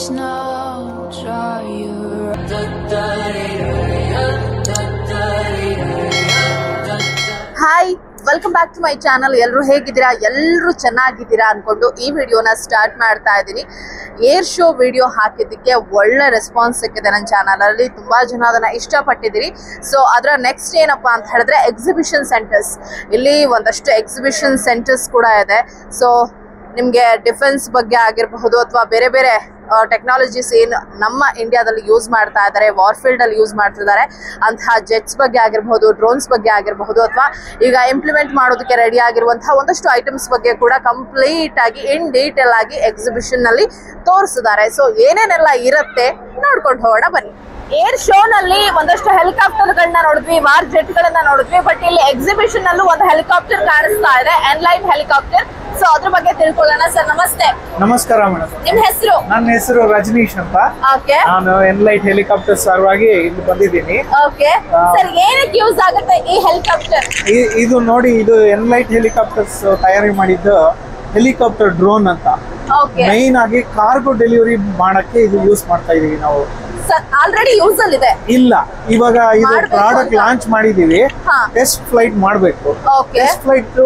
Krishna, hi, welcome back to my channel. ಎಲ್ಲರೂ ಹೇಗಿದ್ದೀರಾ? ಎಲ್ಲರೂ ಚೆನ್ನಾಗಿದ್ದೀರಾ ಅನ್ಕೊಂಡು ಈ ವಿಡಿಯೋನ ಸ್ಟಾರ್ಟ್ ಮಾಡ್ತಾ ಇದ್ದೀನಿ. ಏರ್ ಶೋ ವಿಡಿಯೋ ಹಾಕಿದ್ದಕ್ಕೆ ಒಳ್ಳೆ ರೆಸ್ಪಾನ್ಸ್ ಸಿಕ್ಕಿದೆ ನನ್ನ ಚಾನಲಲ್ಲಿ. ತುಂಬ ಜನ ಅದನ್ನು ಇಷ್ಟಪಟ್ಟಿದ್ದೀರಿ. ಸೊ ಅದರ ನೆಕ್ಸ್ಟ್ ಏನಪ್ಪ ಅಂತ ಹೇಳಿದ್ರೆ ಎಕ್ಸಿಬಿಷನ್ ಸೆಂಟರ್ಸ್. ಇಲ್ಲಿ ಒಂದಷ್ಟು ಎಕ್ಸಿಬಿಷನ್ ಸೆಂಟರ್ಸ್ ಕೂಡ ಇದೆ. ಸೊ ನಿಮಗೆ ಡಿಫೆನ್ಸ್ ಬಗ್ಗೆ ಆಗಿರಬಹುದು ಅಥವಾ ಬೇರೆ ಬೇರೆ ಟೆಕ್ನಾಲಜೀಸ್ ಏನು ನಮ್ಮ ಇಂಡಿಯಾದಲ್ಲಿ ಯೂಸ್ ಮಾಡ್ತಾ ಇದ್ದಾರೆ, ವಾರ್ಫೀಲ್ಡಲ್ಲಿ ಯೂಸ್ ಮಾಡ್ತಿದ್ದಾರೆ ಅಂತಹ ಜೆಟ್ಸ್ ಬಗ್ಗೆ ಆಗಿರಬಹುದು, ಡ್ರೋನ್ಸ್ ಬಗ್ಗೆ ಆಗಿರಬಹುದು, ಅಥವಾ ಈಗ ಇಂಪ್ಲಿಮೆಂಟ್ ಮಾಡೋದಕ್ಕೆ ರೆಡಿ ಆಗಿರುವಂತಹ ಒಂದಷ್ಟು ಐಟಮ್ಸ್ ಬಗ್ಗೆ ಕೂಡ ಕಂಪ್ಲೀಟ್ ಆಗಿ ಇನ್ ಡೀಟೇಲ್ ಆಗಿ ಎಕ್ಸಿಬಿಷನ್ನಲ್ಲಿ ತೋರಿಸಿದ್ದಾರೆ. ಸೊ ಏನೇನೆಲ್ಲ ಇರುತ್ತೆ ನೋಡ್ಕೊಂಡು ಹೋಗೋಣ ಬನ್ನಿ. ಏರ್ ಶೋನಲ್ಲಿ ಒಂದಷ್ಟು ಹೆಲಿಕಾಪ್ಟರ್ಗಳನ್ನ ನೋಡಿದ್ವಿ, ವಾರ್ ಜೆಟ್ಗಳನ್ನ ನೋಡಿದ್ವಿ. ಬಟ್ ಇಲ್ಲಿ ಎಕ್ಸಿಬಿಷನ್ ಅಲ್ಲೂ ಒಂದು ಹೆಲಿಕಾಪ್ಟರ್ ಕಾಣಿಸ್ತಾ ಇದೆ, ಎನ್ಲೈಟ್ ಹೆಲಿಕಾಪ್ಟರ್. ಸೊ ಅದ್ರ ಬಗ್ಗೆ ತಿಳ್ಕೊಳ್ಳೋಣ. ಸರ್ ನಮಸ್ತೆ. ನಮಸ್ಕಾರ ಮೇಡಮ್. ನಿಮ್ ಹೆಸರು? ನನ್ನ ಹೆಸರು ರಜನೀಶ್ ಅಂತ. ಓಕೆ. ನಾನು ಎನ್ಲೈಟ್ ಹೆಲಿಕಾಪ್ಟರ್ ಸಲುವಾಗಿ ಇಲ್ಲಿ ಬಂದಿದ್ದೀನಿ. ಓಕೆ ಸರ್, ಏನಕ್ಕೆ ಯೂಸ್ ಆಗುತ್ತೆ ಈ ಹೆಲಿಕಾಪ್ಟರ್? ಇದು ನೋಡಿ, ಇದು ಎನ್ಲೈಟ್ ಹೆಲಿಕಾಪ್ಟರ್ಸ್ ತಯಾರಿ ಮಾಡಿದ್ದು ಹೆಲಿಕಾಪ್ಟರ್ ಡ್ರೋನ್ ಅಂತ. ಮೈನ್ ಆಗಿ ಕಾರ್ಗೋ ಡೆಲಿವರಿ ಮಾಡಕ್ಕೆ ಇದು ಯೂಸ್ ಮಾಡ್ತಾ ಇದೀವಿ ನಾವು. ಆಲ್ರೆಡಿ ಯೂಸ್ ಅಲ್ಲಿ ಇದೆ? ಇಲ್ಲ, ಇವಾಗ ಇದು ಪ್ರಾಡಕ್ಟ್ ಲಾಂಚ್ ಮಾಡಿದೀವಿ. ಟೆಸ್ಟ್ ಫ್ಲೈಟ್ ಮಾಡಬೇಕು. ಟೆಸ್ಟ್ ಫ್ಲೈಟ್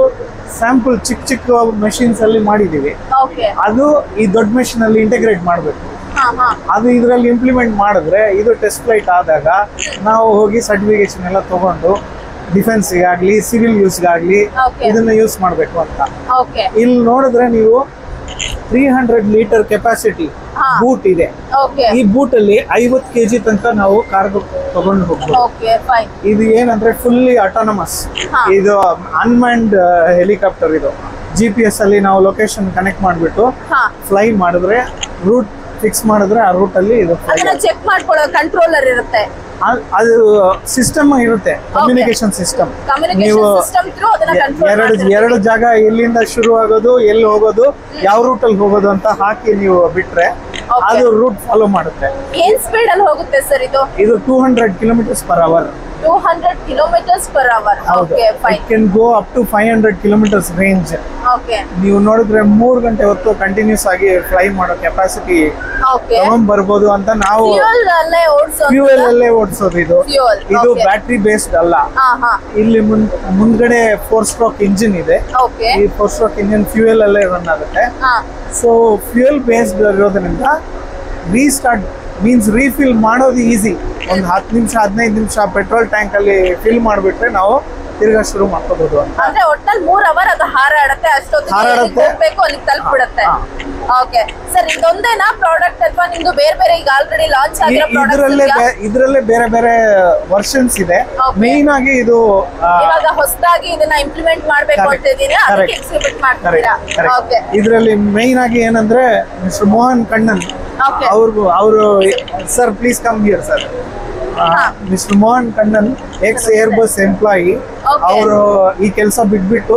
ಸ್ಯಾಂಪಲ್ ಚಿಕ್ಕ ಮೆಷಿನ್ಸ್ ಅಲ್ಲಿ ಮಾಡಿದೀವಿ. ಅದು ಈ ದೊಡ್ಡ ಮೆಷಿನ್ ಅಲ್ಲಿ ಇಂಟಿಗ್ರೇಟ್ ಮಾಡಬೇಕು. ಅದು ಇದರಲ್ಲಿ ಇಂಪ್ಲಿಮೆಂಟ್ ಮಾಡಿದ್ರೆ ಇದು ಟೆಸ್ಟ್ ಫ್ಲೈಟ್ ಆದಾಗ ನಾವು ಹೋಗಿ ಸರ್ಟಿಫಿಕೇಶನ್ ಎಲ್ಲ ತಗೊಂಡು ಡಿಫೆನ್ಸ್ಗಾಗ್ಲಿ ಸಿವಿಲ್ ಯೂಸ್ಗಾಗ್ಲಿ ಇದನ್ನ ಯೂಸ್ ಮಾಡಬೇಕು ಅಂತ. ಇಲ್ಲಿ ನೋಡಿದ್ರೆ ನೀವು 300 ಲೀಟರ್ ಕೆಪಾಸಿಟಿ ಬೂಟ್ ಇದೆ. ಈ ಬೂಟ್ ಅಲ್ಲಿ 50 kg ತನಕ ನಾವು ಕಾರ್ಗೋ ತಗೊಂಡು ಹೋಗ್ಬೋದು. ಇದು ಏನಂದ್ರೆ ಫುಲ್ಲಿ ಆಟೋನಮಸ್. ಇದು ಅನ್ಮ್ಯಾನ್ಡ್ ಹೆಲಿಕಾಪ್ಟರ್. ಇದು GPS ಅಲ್ಲಿ ನಾವು ಲೊಕೇಶನ್ ಕನೆಕ್ಟ್ ಮಾಡ್ಬಿಟ್ಟು ಫ್ಲೈ ಮಾಡಿದ್ರೆ, ರೂಟ್ ಫಿಕ್ಸ್ ಮಾಡಿದ್ರೆ ಆ ರೂಟ್ ಅಲ್ಲಿ ಇದು ಚೆಕ್ ಮಾಡ್ಕೊಳ್ಳೋ ಕಂಟ್ರೋಲರ್ ಇರುತ್ತೆ. ಅದು ಸಿಸ್ಟಮ್ ಇರುತ್ತೆ, ಕಮ್ಯುನಿಕೇಶನ್ ಸಿಸ್ಟಮ್. ನೀವು ಎರಡು ಜಾಗ ಎಲ್ಲಿಂದ ಶುರು ಆಗೋದು, ಎಲ್ಲಿ ಹೋಗೋದು, ಯಾವ ರೂಟ್ ಅಲ್ಲಿ ಹೋಗೋದು ಅಂತ ಹಾಕಿ ನೀವು ಬಿಟ್ರೆ ಅದು ರೂಟ್ ಫಾಲೋ ಮಾಡುತ್ತೆ. ಏನ್ ಸ್ಪೀಡ್ ಅಲ್ಲಿ ಹೋಗುತ್ತೆ ಸರ್ ಇದು? ಇದು 200 km/h. 200 km/h. Okay, fine. It can go up to 500 kilometers range. Okay. ನೀವು ನೋಡಿದ್ರೆ 3 ಗಂಟೆ ಹೊತ್ತು ಕಂಟಿನ್ಯೂಸ್ ಆಗಿ ಫ್ಲೈ ಮಾಡೋ ಕೆಪಾಸಿಟಿ ತಗೊಂಡ್ ಬರ್ಬೋದು ಅಂತ ನಾವು ಫ್ಯೂಯಲ್ ಅಲ್ಲೇ ಓಡಿಸೋದು. ಇದು ಬ್ಯಾಟ್ರಿ ಬೇಸ್ಡ್ ಅಲ್ಲ. ಇಲ್ಲಿ ಮುಂದ್ಗಡೆ 4 ಸ್ಟ್ರೋಕ್ ಇಂಜಿನ್ ಇದೆ. ಈ 4 ಸ್ಟ್ರೋಕ್ ಇಂಜಿನ್ ಫ್ಯೂಯಲ್ ಅಲ್ಲೇ ರನ್ ಆಗುತ್ತೆ. ಸೊ ಫ್ಯೂಯಲ್ ಬೇಸ್ಡ್ ಇರೋದ್ರಿಂದ ರೀಸ್ಟಾರ್ಟ್ ಮೀನ್ಸ್ ರೀಫಿಲ್ ಮಾಡೋದು ಈಸಿ. ಒಂದು 10 ನಿಮಿಷ 15 ನಿಮಿಷ ಪೆಟ್ರೋಲ್ ಟ್ಯಾಂಕ್ ಅಲ್ಲಿ ಫಿಲ್ ಮಾಡಿಬಿಟ್ರೆ ನಾವು ತಿರ್ಗಾ ಶುರು ಮಾಡ್ಕೋಬಹುದು ಅಂತ. ಅಂದ್ರೆ ಒಟ್ಟಲ್ಲಿ 3 ಅವರ್ ಅದು ಹಾರಾಡುತ್ತೆ. ಅಷ್ಟೊತ್ತಿಗೆ ಹೋಗ್ಬೇಕು, ಅಲ್ಲಿಗೆ ತಲುಪಿಬಿಡುತ್ತೆ. ಓಕೆ ಸರ್, ಇದೊಂದೇನಾ ಪ್ರಾಡಕ್ಟ್ ಅಥವಾ ನಿಮ್ದು ಬೇರೆ ಬೇರೆ ಈಗ ಆಲ್ರೆಡಿ ಲಾಂಚ್ ಆಗಿರೋ ಪ್ರಾಡಕ್ಟ್? ಇದರಲ್ಲೇ ಬೇರೆ ಬೇರೆ ವರ್ಷನ್ಸ್ ಇದೆ. ಮೇನ್ ಆಗಿ ಇದು ಇವಾಗ ಹೊಸದಾಗಿ ಇದನ್ನ ಇಂಪ್ಲಿಮೆಂಟ್ ಮಾಡಬೇಕು ಅಂತ ಇದೀನಿ, ಅದಕ್ಕೆ ಎಕ್ಸಿಬಿಟ್ ಮಾಡ್ತೀರಾ? ಓಕೆ. ಇದರಲ್ಲಿ ಮೇನ್ ಆಗಿ ಏನಂದ್ರೆ ಮಿಸ್ಟರ್ ಮೋಹನ್ ಕಣ್ಣನ್ ಅವರು sir please come here sir. Mister Mohan Kannan X Airbus employee. ಅವರು ಈ ಕೆಲಸ ಬಿಟ್ಬಿಟ್ಟು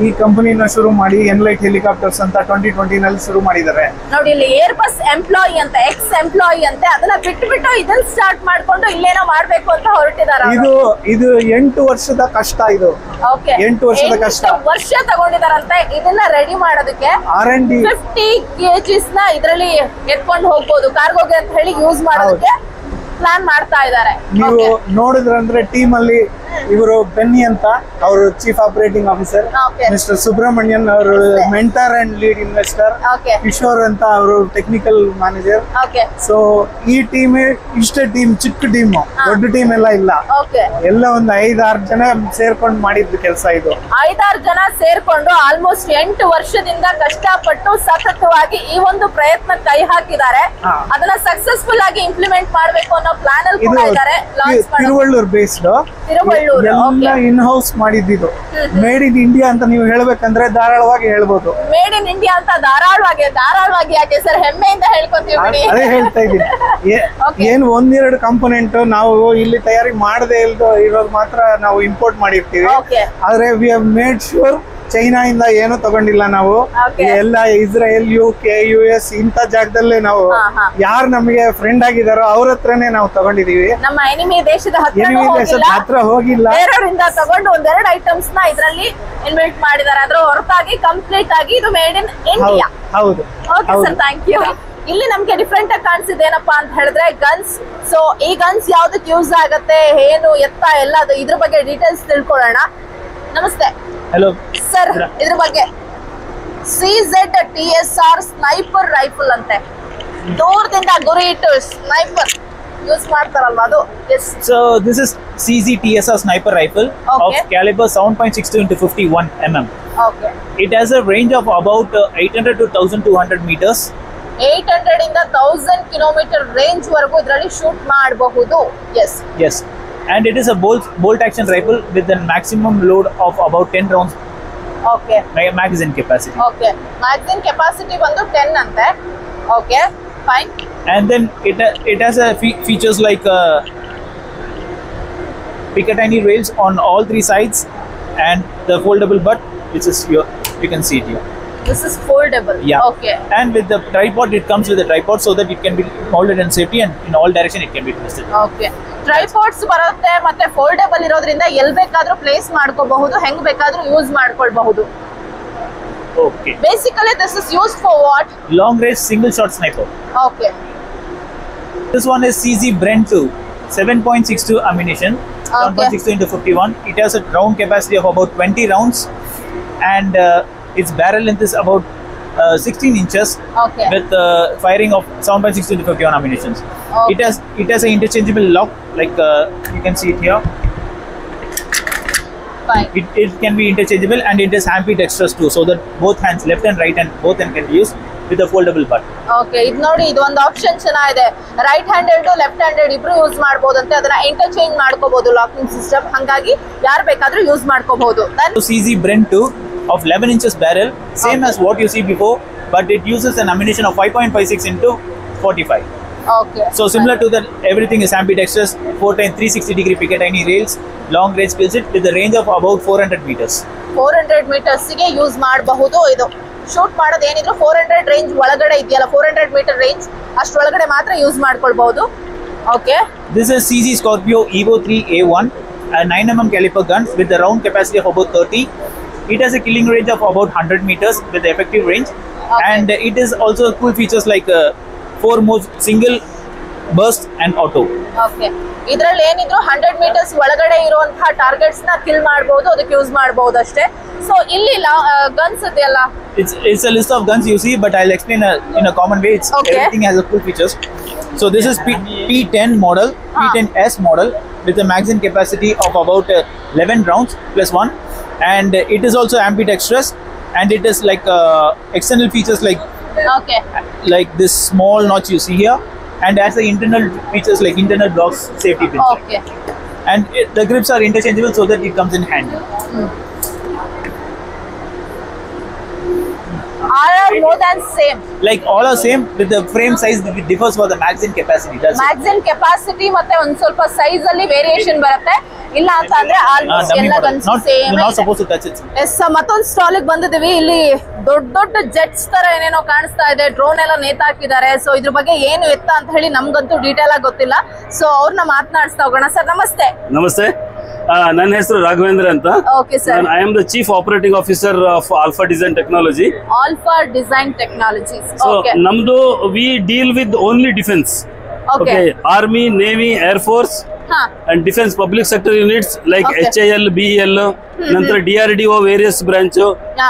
ಈ ಕಂಪನಿನ ಶುರು ಮಾಡಿ ಎನ್ಲೈಟ್ ಹೆಲಿಕಾಪ್ಟರ್ಸ್ ಅಂತ 2020 ನಲ್ಲಿ ಶುರು ಮಾಡಿದ್ದಾರೆ. ನೋಡಿ, ಇಲ್ಲಿ ಏರ್ಬಸ್ ಎಂಪ್ಲಾಯಿ ಅಂತ, ಎಕ್ಸ್ ಎಂಪ್ಲಾಯಿ ಅಂತ, ಅದನ್ನ ಬಿಟ್ಬಿಟ್ಟು ಇದನ್ನ ಸ್ಟಾರ್ಟ್ ಮಾಡ್ಕೊಂಡು ಇಲ್ಲೇನೋ ಮಾಡ್ಬೇಕು ಅಂತ ಹೊರಟಿದ್ದಾರೆ. ಇದು 8 ವರ್ಷದ ಕಷ್ಟ. ಇದು 8 ವರ್ಷದ ಕಷ್ಟ. ವರ್ಷ ತಗೊಂಡಿದಾರಂತೆ ಇದನ್ನ ರೆಡಿ ಮಾಡೋದಕ್ಕೆ. R&D 50 kgs ನ ಇದರಲ್ಲಿ ಎತ್ಕೊಂಡು ಹೋಗ್ಬೋದು ಕಾರ್ಗೋಗೆ ಅಂತ ಹೇಳಿ ಯೂಸ್ ಮಾಡೋದಕ್ಕೆ ಪ್ಲಾನ್ ಮಾಡ್ತಾ ಇದ್ದಾರೆ. ನೀವು ನೋಡಿದ್ರಂದ್ರೆ ಟೀಮ್ ಅಲ್ಲಿ ಇವರು ಬೆನ್ನಿ ಅಂತ, ಅವರು chief operating officer. Mister Subramanian ಅವರು mentor and lead investor. Kishore ಅಂತ ಅವರು ಟೆಕ್ನಿಕಲ್ ಮ್ಯಾನೇಜರ್. ಸೊ ಈ ಟೀಮ್ ಇಷ್ಟೇ ಟೀಮ್, ಚಿಕ್ಕ ಟೀಮ್, ದೊಡ್ಡ ಟೀಮ್ ಎಲ್ಲ ಇಲ್ಲ. ಎಲ್ಲ ಒಂದು 5-6 ಜನ ಸೇರ್ಕೊಂಡು ಮಾಡಿದ್ದು ಕೆಲಸ. ಇದು 5-6 ಜನ ಸೇರ್ಕೊಂಡು ಆಲ್ಮೋಸ್ಟ್ 8 ವರ್ಷದಿಂದ ಕಷ್ಟಪಟ್ಟು ಸತತವಾಗಿ ಈ ಒಂದು ಪ್ರಯತ್ನ ಕೈ ಹಾಕಿದ್ದಾರೆ. ಅದನ್ನ ಸಕ್ಸಸ್ಫುಲ್ ಆಗಿ ಇಂಪ್ಲಿಮೆಂಟ್ ಮಾಡಬೇಕು ಅನ್ನೋ ಪ್ಲಾನ್ ಅಲ್ಲಿ ಕೂಡ ಇದ್ದಾರೆ. ತಿರುವಳ್ಳೂರ್ ಬೇಸ್ಡ್ ಎಲ್ಲ ಇನ್ ಹೌಸ್ ಮಾಡಿದ್ದು. ಮೇಡ್ ಇನ್ ಇಂಡಿಯಾ ಅಂತ ನೀವು ಹೇಳ್ಬೇಕಂದ್ರೆ ಧಾರಾಳವಾಗಿ ಹೇಳ್ಬೋದು. ಮೇಡ್ ಇನ್ ಇಂಡಿಯಾ ಅಂತ ಧಾರಾಳವಾಗಿ ಯಾಕೆ ಸರ್? ಹೆಮ್ಮೆಯಿಂದ ಹೇಳ್ಕೊತೀವಿ. ಅದೇ ಹೇಳ್ತಾ ಇದ್ದೀನಿ. ಏನು 1-2 ಕಂಪೋನೆಂಟ್ ನಾವು ಇಲ್ಲಿ ತಯಾರಿ ಮಾಡದೆ ಇರೋದು ಮಾತ್ರ ನಾವು ಇಂಪೋರ್ಟ್ ಮಾಡಿರ್ತೀವಿ. ಆದ್ರೆ V have made sure China ಇಂದ ಏನು ತಗೊಂಡಿಲ್ಲ ನಾವು. ಎಲ್ಲ ಇಸ್ರೇಲ್, UK, US ಇಂತ ಜಾಗದಲ್ಲೇ ನಾವು ಯಾರು ನಮಗೆ ಫ್ರೆಂಡ್ ಆಗಿದಾರೋ ಅವ್ರ ಹತ್ರನೇ ನಾವು ತಗೊಂಡಿದೀವಿ. ನಮ್ಮ ಎನಿಮಿ ದೇಶದ ಹತ್ರ ಹೋಗಿಲ್ಲ. ಬೇರೆಯವರಿಂದ ತಗೊಂಡು 1-2 ಐಟಮ್ಸ್ ನ ಇದರಲ್ಲಿ ಇನ್ವೆಂಟ್ ಮಾಡಿದ್ದಾರೆ. ಅದ್ರ ಹೊರತಾಗಿ ಕಂಪ್ಲೀಟ್ ಆಗಿ ಇದು ಮೇಡ್ ಇನ್ ಇಂಡಿಯಾ. ಹೌದು. Okay sir, thank you. ಇಲ್ಲಿ ನಮ್ಗೆ ಡಿಫ್ರೆಂಟ್ ಆಗಿ ಕಾಣಿಸಿದೆ ಏನಪ್ಪಾ ಅಂತ ಹೇಳಿದ್ರೆ ಗನ್ಸ್. ಸೊ ಈ ಗನ್ಸ್ ಯಾವ್ದಕ್ಕೆ ಯೂಸ್ ಆಗತ್ತೆ, ಏನು ಎತ್ತ ಎಲ್ಲ ಇದ್ರ ಬಗ್ಗೆ ಡೀಟೇಲ್ಸ್ ತಿಳ್ಕೊಳ್ಳೋಣ. ನಮಸ್ತೆ. ಹಲೋ ಸರ್, ಇದ್ರ ಬಗ್ಗೆ CZ-TSR ಸ್ನೈಪರ್ ರೈಫಲ್ ಅಂತೆ, ದೂರದಿಂದ ಗುರಿ ಇಟ್ಟು ಸ್ನೈಪರ್ ಯೂಸ್ ಮಾಡ್ತಾರಲ್ವಾ ಅದು? So this is CZ-TSR sniper rifle of caliber 7.62 into 51 mm. Okay. It has a range of about 800 to 1200 meters. 800 ಇಂದ 1000 ಕಿಲೋಮೀಟರ್ ರೇಂಜ್ ವರೆಗೂ ಇದರಲ್ಲಿ ಶೂಟ್ ಮಾಡಬಹುದು. Yes. And it is a bolt action rifle with a maximum load of about 10 rounds. Okay. Magazine capacity. Okay. Magazine capacity ಬಂದು 10 ಅಂತೆ. Okay. Fine. And then it has a features like Picatinny rails on all three sides and the foldable butt, which is here. You can see it here. This is foldable. Yeah. Okay. And with the tripod, it comes with a tripod so that it can be mounted in safety and in all direction it can be twisted. Okay. ಟ್ರೈಪಾಡ್ಸ್ ಬರುತ್ತೆ ಮತ್ತೆ foldable ಇರೋದ್ರಿಂದ ಎಲ್ಲಿ ಬೇಕಾದ್ರೂ place ಮಾಡ್ಕೋಬಹುದು, ಹೆಂಗ್ ಬೇಕಾದ್ರೂ use ಮಾಡ್ಕೊಳ್ಬಹುದು. Okay. Basically this is used for what? Long range single shot sniper. Okay. This one is CZ Bren 2, 7.62 ammunition, 7.62 into 51. It has a round capacity of about 20 rounds, and its barrel length is about 16 inches. Okay. With firing of 7.62 into 51 ammunition. Okay. It has an interchangeable lock, like you can see it here. Fine. It can be interchangeable, and it is ambidextrous too, so that both hands, left and right hand, both hand can be used with a foldable butt. Okay, ಇದು ನೋಡಿ, ಇದು ಒಂದು option ಚೆನ್ನಾಗಿದೆ. Right handed left handed ಇಬ್ರು use ಮಾಡಬಹುದಂತೆ, ಅದನ್ನ interchange ಮಾಡ್ಕೋಬಹುದು locking system. ಹಾಗಾಗಿ ಯಾರು ಬೇಕಾದ್ರೂ ಯೂಸ್ ಮಾಡ್ಕೋಬಹುದು. CZ Bren 2 of 11 inches barrel, same as what you see before, but it uses an ammunition of 5.56 into 45. Okay. So similar to that, everything is ambidextrous, 4x 360-degree Picatinny rails, long range kills it with a range of about 400 meters. 400 meters ಗೆ use ಮಾಡಬಹುದು. ಇದು shoot ಮಾಡೋದು ಏನಿದ್ರು 400 range ಒಳಗಡೆ ಇದೆಯಲ್ಲ, 400 metre range ಅಷ್ಟೊಳಗಡೆ ಮಾತ್ರ use ಮಾಡ್ಕೊಳ್ಬಹುದು. Okay. This is CZ Scorpio Evo 3 A1, a 9mm caliber gun with a round capacity of about 30. It has a killing range of about 100 meters with the effective range. And it is also cool features like 4 modes, single, burst and auto. Okay. ಇದರಲ್ಲಿ ಏನಿದ್ರು 100 metres ಒಳಗಡೆ ಇರುವಂತಹ targets ನ kill ಮಾಡಬಹುದು, ಅದಕ್ಕೆ use ಮಾಡಬಹುದು ಅಷ್ಟೇ. So ಇಲ್ಲಿ ಗನ್ಸ್ ಇದೆಯಲ್ಲ, it's a list of guns you see, but I'll explain in a common way. Everything has a cool features. So this is P10 model, P10S model with a magazine capacity of about 11 rounds plus 1, and it is also ambidextrous, and it is like external features like this small notch you see here, and has the internal features like internal blocks, safety pins. Okay. And the grips are interchangeable so that it comes in handy. All are more than same. Like all are same, with the frame size it differs for the magazine capacity. That's magazine capacity ಮತ್ತೆ ಒಂದು ಸ್ವಲ್ಪ size ಅಲ್ಲಿ variation ಬರುತ್ತೆ. ಇಲ್ಲ ಅಂತ ಅಂದ್ರೆ almost ಎಲ್ಲ guns same. Not supposed to touch it. Yes, ಮತ್ತೊಂದು ಸ್ಟಾಲ್ ಗೆ ಬಂದಿದ್ದೀವಿ. ಇಲ್ಲಿ ದೊಡ್ಡ ದೊಡ್ಡ ಜೆಟ್ಸ್ ತರ ಏನೇನೋ ಕಾಣಿಸ್ತಾ ಇದೆ, ಡ್ರೋನ್ ಎಲ್ಲ ನೇತಾಕಿದ್ದಾರೆ. ಸೊ ಇದ್ರ ಬಗ್ಗೆ ಏನು ಎತ್ತ ಅಂತ ಹೇಳಿ ನಮ್ಗಂತೂ ಡೀಟೇಲ್ ಆಗಿ ಗೊತ್ತಿಲ್ಲ. ಸೊ ಅವ್ರನ್ನ ಮಾತನಾಡಿಸ್ತಾ ಹೋಗೋಣ. ಸರ್ ನಮಸ್ತೆ. ನಮಸ್ತೆ, ನನ್ನ ಹೆಸರು ರಾಘವೇಂದ್ರ ಅಂತ. Okay sir. I am the chief operating officer of alpha design technology. Alpha design technologies. So ನಮ್ದು we deal with only defence. Okay, army, navy, air force and defence public sector units like HAL, BEL, ನಂತರ DRDO various branch,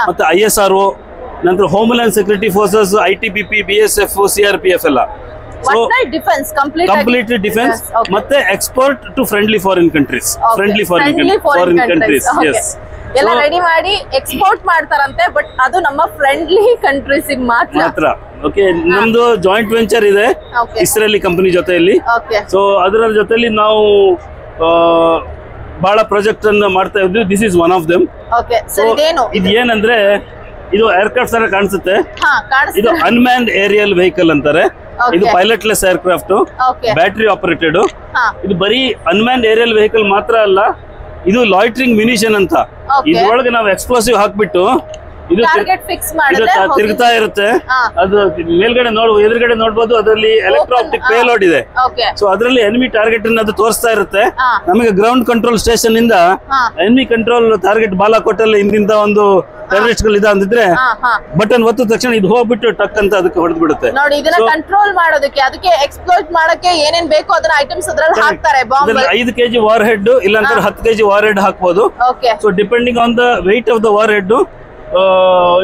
ಮತ್ತೆ ISRO, ನಂತರ homeland security forces, ITBP, BSF, CRPF ಎಲ್ಲ. So completely defense, ಮತ್ತೆ export to friendly foreign countries. Friendly foreign countries. Yes. ಎಲ್ಲ ready ಮಾಡಿ export ಮಾಡ್ತಾರಂತೆ, but ಅದು ನಮ್ಮ ಫ್ರೆಂಡ್ಲಿ ಕಂಟ್ರೀಸ್ ಮಾತ್ರ. ಓಕೆ, ನಮ್ದು ಜಾಯಿಂಟ್ ವೆಂಚರ್ ಇದೆ ಇಸ್ರೇಲಿ ಕಂಪನಿ ಜೊತೆಯಲ್ಲಿ. ಸೊ ಅದರ ಜೊತೆಲಿ ನಾವು ಬಹಳ ಪ್ರಾಜೆಕ್ಟ್ ಅನ್ನ ಮಾಡ್ತಾ ಇದ್ವಿ. This is one of them. ಇದು ಏನಂದ್ರೆ, ಇದು ಏರ್ಕ್ರಾಫ್ಟ್ ತರ ಕಾಣಿಸುತ್ತೆ. ಇದು ಅನ್ಮ್ಯಾನ್ಡ್ ಏರಿಯಲ್ ವೆಹಿಕಲ್ ಅಂತಾರೆ. ಇದು ಪೈಲಟ್ಲೆಸ್ ಏರ್ಕ್ರಾಫ್ಟ್, ಬ್ಯಾಟರಿ ಆಪರೇಟೆಡ್. ಇದು ಬರೀ ಅನ್ಮ್ಯಾನ್ಡ್ ಏರಿಯಲ್ ವೆಹಿಕಲ್ ಮಾತ್ರ ಅಲ್ಲ, ಇದು ಲಾಯ್ಟ್ರಿಂಗ್ ಮ್ಯುನಿಷನ್ ಅಂತ. ಇದ್ರೊಳಗೆ ನಾವು ಎಕ್ಸ್ಪ್ಲೋಸಿವ್ ಹಾಕ್ಬಿಟ್ಟು ಇದು ಟಾರ್ಗೆಟ್ ಫಿಕ್ಸ್ ಮಾಡಿದ್ರೆ ತಿರುಗ್ತಾ ಇರುತ್ತೆ. ಅದು ಮೇಲ್ಗಡೆ ಎದುರುಗಡೆ ನೋಡ್ಬೋದು, ಅದರಲ್ಲಿ ಎಲೆಕ್ಟ್ರೋ ಆಪ್ಟಿಕ್ ಪೇಲೋಡ್ ಇದೆ. ಸೊ ಅದರಲ್ಲಿ ಎನಿಮಿ ಟಾರ್ಗೆಟ್ ಅನ್ನು ಅದು ತೋರಿಸ್ತಾ ಇರುತ್ತೆ. ನಮಗೆ ಗ್ರೌಂಡ್ ಕಂಟ್ರೋಲ್ ಸ್ಟೇಷನ್ ಇಂದ ಎನಿಮಿ ಕಂಟ್ರೋಲ್ ಟಾರ್ಗೆಟ್ ಬಾಲಾಕೋಟಲ್ಲಿ ಹಿಂದಿಂದ ಒಂದು ಟೆರರಿಸ್ಟ್ ಗಳು ಇದೆ ಅಂದಿದ್ರೆ ಬಟನ್ ಒತ್ತ ತಕ್ಷಣ ಇದು ಹೋಗ್ಬಿಟ್ಟು ಟಕ್ ಅಂತ ಅದಕ್ಕೆ ಹೊಡೆದು ಬಿಡುತ್ತೆ. ನೋಡಿ, ಇದನ್ನ ಕಂಟ್ರೋಲ್ ಮಾಡೋದಕ್ಕೆ, ಅದಕ್ಕೆ ಎಕ್ಸ್ಪ್ಲೋಯ್ಟ್ ಮಾಡಕ್ಕೆ ಏನೇನ್ ಬೇಕು ಅದನ್ನ ಐಟಮ್ಸ್ ಅದ್ರಲ್ಲಿ ಹಾಕ್ತಾರೆ. 5 kg ವಾರ್ ಹೆಡ್ ಇಲ್ಲಾಂದ್ರೆ 10 kg ವಾರ್ ಹೆಡ್ ಹಾಕ್ಬೋದು. So depending on the weight of the war head,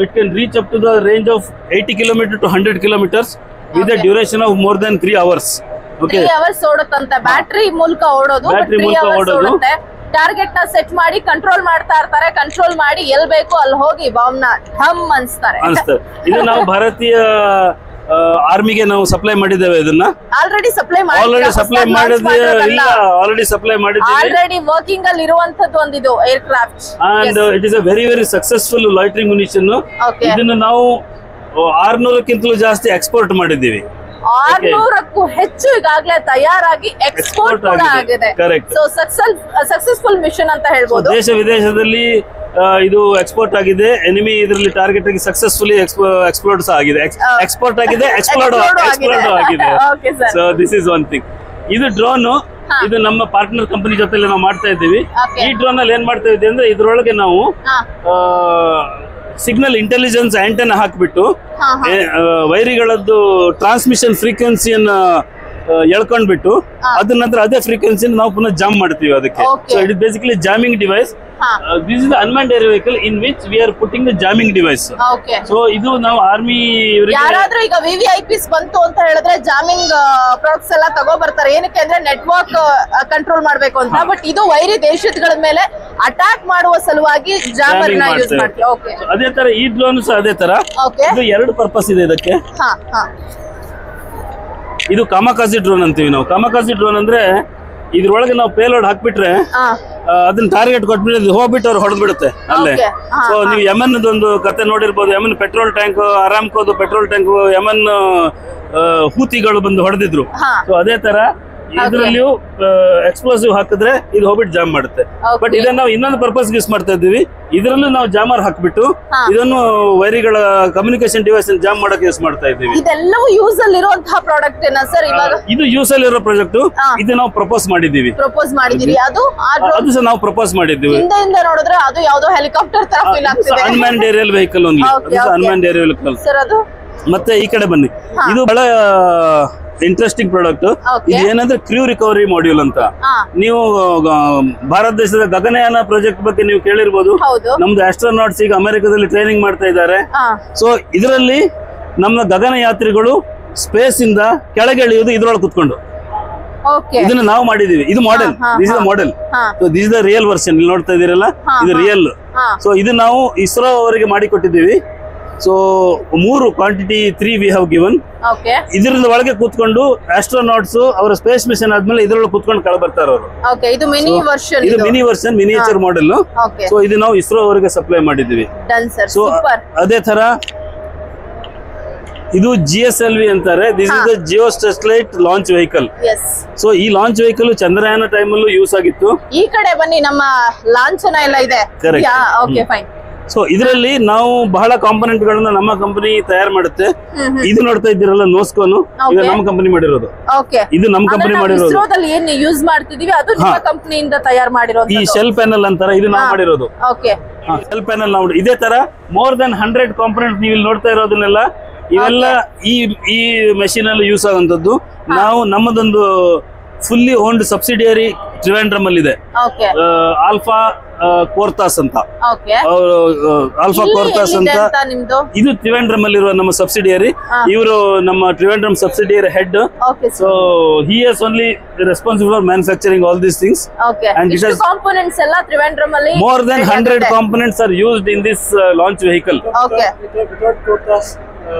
it can reach up to the range of 80 km to 100 kilometers with a duration of more than 3 hours. 3 hours ಓಡುತ್ತಂತೆ. Battery ಮೂಲಕ ಓಡೋದು, 3 hours ಓಡುತ್ತೆ. Target ನ set ಮಾಡಿ control ಮಾಡ್ತಾ ಇರ್ತಾರೆ. Control ಮಾಡಿ L ಬೇಕು ಅಲ್ಲಿ ಹೋಗಿ ಬಾಂಬ್ ನ ಢಮ್ ಅನ್ಸ್ತಾರೆ. ಇದು ನಾವು ಭಾರತೀಯ ಆರ್ಮಿಗೆ ನಾವು ಸಪ್ಲೈ ಮಾಡಿದ್ದೇವೆ. ಇದನ್ನ ಆಲ್ರೆಡಿ ಸಪ್ಲೈ ಮಾಡಿದ್ದೀವಿ. ಆಲ್ರೆಡಿ ವರ್ಕಿಂಗ್ ಅಲ್ಲಿ ಇರುವಂತದ್ದು ಒಂದಿದು aircraft. And it is a very successful loitering munition. ಇದನ್ನ ನಾವು 600ಕ್ಕಿಂತಲೂ ಜಾಸ್ತಿ ಎಕ್ಸ್ಪೋರ್ಟ್ ಮಾಡಿದ್ದೀವಿ. 600ಕ್ಕೂ ಹೆಚ್ಚು ಈಗಾಗಲೇ ತಯಾರಾಗಿ ಎಕ್ಸ್ಪೋರ್ಟ್ ಕೂಡ ಆಗಿದೆ. ಸೊ ಸಕ್ಸಸ್ಫುಲ್ ಮಿಷನ್ ಅಂತ ಹೇಳ್ಬೋದು. ದೇಶ ವಿದೇಶದಲ್ಲಿ ಇದು ಎಕ್ಸ್ಪೋರ್ಟ್ ಆಗಿದೆ. ಎನಿಮಿ ಇದರಲ್ಲಿ ಟಾರ್ಗೆಟ್ ಆಗಿ ಸಕ್ಸಸ್ಫುಲಿ ಎಕ್ಸ್ಪ್ಲೋರ್ಡ್ ಆಗಿದೆ. ಎಕ್ಸ್ಪೋರ್ಟ್ ಆಗಿದೆ, ಎಕ್ಸ್ಪ್ಲೋರ್ಡ್ ಆಗಿದೆ. So this is one thing. ಇದು ಡ್ರೋನ್, ಇದು ನಮ್ಮ ಪಾರ್ಟ್ನರ್ ಕಂಪನಿ ಜೊತೆ ನಾವು ಮಾಡ್ತಾ ಇದ್ದೀವಿ. ಈ ಡ್ರೋನ್ ಅಲ್ಲಿ ಏನ್ ಮಾಡ್ತಾ ಇದ್ದೀವಿ ಅಂದ್ರೆ ಇದ್ರೊಳಗೆ ನಾವು ಸಿಗ್ನಲ್ ಇಂಟೆಲಿಜೆನ್ಸ್ ಆಂಟೆನಾ ಹಾಕ್ಬಿಟ್ಟು ವೈರಿಗಳದ್ದು ಟ್ರಾನ್ಸ್ಮಿಷನ್ ಫ್ರೀಕ್ವೆನ್ಸಿಯನ್ನ ಎಳ್ಕೊಂಡ್ಬಿಟ್ಟು ಅದ್ರ ನಂತರ ಅದೇ ಫ್ರೀಕ್ವೆನ್ಸಿ ನಾವು ಪುನಃ ಜಾಮ್ ಮಾಡ್ತೀವಿ ಅದಕ್ಕೆ. So it is basically jamming device. This is unmanned air vehicle in which we are putting the jamming device. So ಇದು ನಾವು ಆರ್ಮಿ ಯಾರಾದ್ರೂ ಈಗ VVIPs ಬಂತು ಅಂತ ಹೇಳಿದ್ರೆ ಜಾಮಿಂಗ್ ಪ್ರಾಡಕ್ಟ್ಸ್ ಎಲ್ಲ ತಗೋ ಬರ್ತಾರೆ. ಏನಕ್ಕೆ ಅಂದ್ರೆ ನೆಟ್ವರ್ಕ್ ಕಂಟ್ರೋಲ್ ಮಾಡ್ಬೇಕು ಅಂತ. ಬಟ್ ಇದು ವೈರಿ ದೇಶಗಳ ಮೇಲೆ ಅಟ್ಯಾಕ್ ಮಾಡುವ ಸಲುವಾಗಿ ಜಾಮರ್ ನ ಯೂಸ್ ಮಾಡ್ತೀವಿ. ಅದೇ ತರ ಈ ಡ್ರೋನ್ ಸಹ ಅದೇ ತರ. ಇದು 2 ಪರ್ಪಸ್ ಇದೆ ಇದಕ್ಕೆ. ಇದು ಕಾಮಕಾಜಿ ಡ್ರೋನ್ ಅಂತೀವಿ ನಾವು. ಕಾಮಕಾಜಿ ಡ್ರೋನ್ ಅಂದ್ರೆ ಇದ್ರೊಳಗೆ ನಾವು ಪೇಲೋಡ್ ಹಾಕ್ಬಿಟ್ರೆ ಅದನ್ನ ಟಾರ್ಗೆಟ್ ಕೊಟ್ಬಿಟ್ಟು ಹೋಗ್ಬಿಟ್ಟು ಅವ್ರು ಹೊಡೆದ್ಬಿಡುತ್ತೆ ಅಲ್ಲೇ. ಸೊ ನೀವು ಯಮನ್ ಒಂದು ಕತೆ ನೋಡಿರ್ಬೋದು. ಯಮನ್ ಪೆಟ್ರೋಲ್ ಟ್ಯಾಂಕ್, ಅರಾಮ್ಕೋದು ಪೆಟ್ರೋಲ್ ಟ್ಯಾಂಕ್ ಯಮನ್ ಹೂತಿಗಳು ಬಂದು ಹೊಡೆದಿದ್ರು. ಸೊ ಅದೇ ತರ ಇದರಲ್ಲಿಯೂ ಎಕ್ಸ್ಪ್ಲೋಸಿವ್ ಹಾಕಿದ್ರೆ ಇದು ಹೋಗ್ಬಿಟ್ಟು ಜಾಮ್ ಮಾಡುತ್ತೆ. ಬಟ್ ಇದನ್ನ ನಾವು ಇನ್ನೊಂದು ಪರ್ಪಸ್ ಯೂಸ್ ಮಾಡ್ತಾ ಇದ್ದೀವಿ. ಇದರಲ್ಲೂ ನಾವು ಜಾಮರ್ ಹಾಕ್ಬಿಟ್ಟು ಇದನ್ನು ವೈರಿಗಳ ಕಮ್ಯುನಿಕೇಶನ್ ಡಿವೈಸ್ ಜಾಮ್ ಮಾಡಕ್ಕೆ ಯೂಸ್ ಮಾಡ್ತಾ ಇದ್ದೀವಿ. ಇದೆಲ್ಲವೂ ಯೂಸ್ ಅಲ್ಲಿ ಇರುವಂತಹ ಪ್ರಾಡಕ್ಟ್ ಏನಾ ಸರ್? ಇವಾಗ ಇದು ಯೂಸ್ ಅಲ್ಲಿ ಇರೋ ಪ್ರಾಜೆಕ್ಟ್. ಇದು ನಾವು ಪ್ರಪೋಸ್ ಮಾಡಿದ್ದೀವಿ. ಅದು ಸಹ ನಾವು ಪ್ರಪೋಸ್ ಮಾಡಿದ್ದೀವಿ. ಹಿಂದೆಯಿಂದ ನೋಡಿದ್ರೆ ಅದು ಯಾವುದೋ ಹೆಲಿಕಾಪ್ಟರ್ ತರ ಫೀಲ್ ಆಗ್ತಿದೆ. Unmanned aerial vehicle only. Unmanned aerial vehicle sir ಅದು. ಮತ್ತೆ ಈ ಕಡೆ ಬನ್ನಿ. ಇದು ಬಹಳ ಇಂಟ್ರೆಸ್ಟಿಂಗ್ ಪ್ರಾಡಕ್ಟ್. ಇದು ಏನಂದ್ರೆ ಕ್ರೂ ರಿಕವರಿ ಮಾಡ್ಯೂಲ್ ಅಂತ. ನೀವು ಭಾರತ ದೇಶದ ಗಗನಯಾನ ಪ್ರಾಜೆಕ್ಟ್ ಬಗ್ಗೆ ನೀವು ಕೇಳಿರ್ಬೋದು. ನಮ್ದು ಆಸ್ಟ್ರೋನಾಟ್ಸ್ ಈಗ ಅಮೆರಿಕದಲ್ಲಿ ಟ್ರೈನಿಂಗ್ ಮಾಡ್ತಾ ಇದ್ದಾರೆ. ಸೊ ಇದರಲ್ಲಿ ನಮ್ಮ ಗಗನಯಾತ್ರಿಗಳು ಸ್ಪೇಸ್ ಇಂದ ಕೆಳಗೆ ಇಳಿಯೋದು ಇದ್ರೊಳಗೆ ಕುತ್ಕೊಂಡು. ಇದನ್ನ ನಾವು ಮಾಡಿದೀವಿ. ಇದು model. This is model. This is the real version. ಇಲ್ಲಿ ನೋಡ್ತಾ ಇದೀರಲ್ಲ, ಇದು ರಿಯಲ್. ಸೊ ಇದು ನಾವು ಇಸ್ರೋ ಅವರಿಗೆ ಮಾಡಿ ಕೊಟ್ಟಿದ್ದೀವಿ. So 3 quantity 3 we have given. ಇದರಿಂದ ಒಳಗೆ ಕೂತ್ಕೊಂಡು ಆಸ್ಟ್ರೋನಾಟ್ಸ್ ಅವರ ಸ್ಪೇಸ್ ಮಿಷನ್ ಆದ್ಮೇಲೆ ಇದರೊಳಗೆ ಕೂತ್ಕೊಂಡು ಕೆಳ ಬರ್ತಾರೆ ಅವರು. ಇದು mini version miniature model. So ಇದು ನಾವು ಇಸ್ರೋ ಅವರಿಗೆ ಸಪ್ಲೈ ಮಾಡಿದ್ದೀವಿ. ಸೊ ಅದೇ ತರ ಇದು GSLV ಅಂತಾರೆ. This is the Jio satellite launch vehicle. So ಈ ಲಾಂಚ್ ವೆಹಿಕಲ್ ಚಂದ್ರಯಾನ ಟೈಮ್ ಅಲ್ಲೂ ಯೂಸ್ ಆಗಿತ್ತು. ಈ ಕಡೆ ಬನ್ನಿ, ನಮ್ಮ ಲಾಂಛನ ಎಲ್ಲ ಇದೆ. ಸೊ ಇದರಲ್ಲಿ ನಾವು ಬಹಳ ಕಾಂಪೊನೆಂಟ್ ಗಳನ್ನ ನಮ್ಮ ಕಂಪನಿ ತಯಾರು ಮಾಡುತ್ತೆ. ಇದು ನೋಡ್ತಾ ಇದ್ದೀರಲ್ಲ, ನೋಸ್ಕೋನು, ಇದು ನಮ್ಮ ಕಂಪನಿ ಮಾಡಿರೋದು. ಇದು ನಮ್ಮ ಕಂಪನಿ ಮಾಡಿರೋದು. ಏನ್ ಯೂಸ್ ಮಾಡ್ತಿದೀವಿ ಅದು ನಿಮ್ಮ ಕಂಪನಿಯಿಂದ ತಯಾರು ಮಾಡಿರೋದು. ಈ ಶೆಲ್ ಪ್ಯಾನಲ್ ಅಂತಾರೆ, ಇದು ನಾವು ಮಾಡಿರೋದು. ಶೆಲ್ ಪ್ಯಾನಲ್ ನಾವು ಇದೇ ತರ ಮೋರ್ ದನ್ 100 ಕಾಂಪೊನೆಂಟ್ ನೀವು ಇಲ್ಲಿ ನೋಡ್ತಾ ಇರೋದನ್ನೆಲ್ಲ ಇವೆಲ್ಲ ಈ ಮೆಷಿನ್ ಅಲ್ಲಿ ಯೂಸ್ ಆಗುವಂತದ್ದು. ನಾವು ನಮ್ಮದೊಂದು ಫುಲ್ಲಿ ಓನ್ಡ್ ಸಬ್ಸಿಡಿಯರಿ ಟ್ರಿವೆಂಡ್ರಮ್ ಅಲ್ಲಿ ಇದೆ. ಆಲ್ಫಾ ಕೋರ್ತಾಸ್ ಅಂತ. ಆಲ್ಫಾ ಕೋರ್ತಾಸ್ ಅಂತ ಇದು ಟ್ರಿವೆಂಡ್ರಮ್ ಅಲ್ಲಿರುವ ನಮ್ಮ ಸಬ್ಸಿಡಿಯರಿ. ಇವರು ನಮ್ಮ Trivandrum subsidiary head. So he is only responsible for manufacturing all these things. And it has components ಎಲ್ಲ ಟ್ರಿವೆಂಡ್ರಮ್ ಅಲ್ಲಿ more than 100 components are used in this launch vehicle. Without Cortas,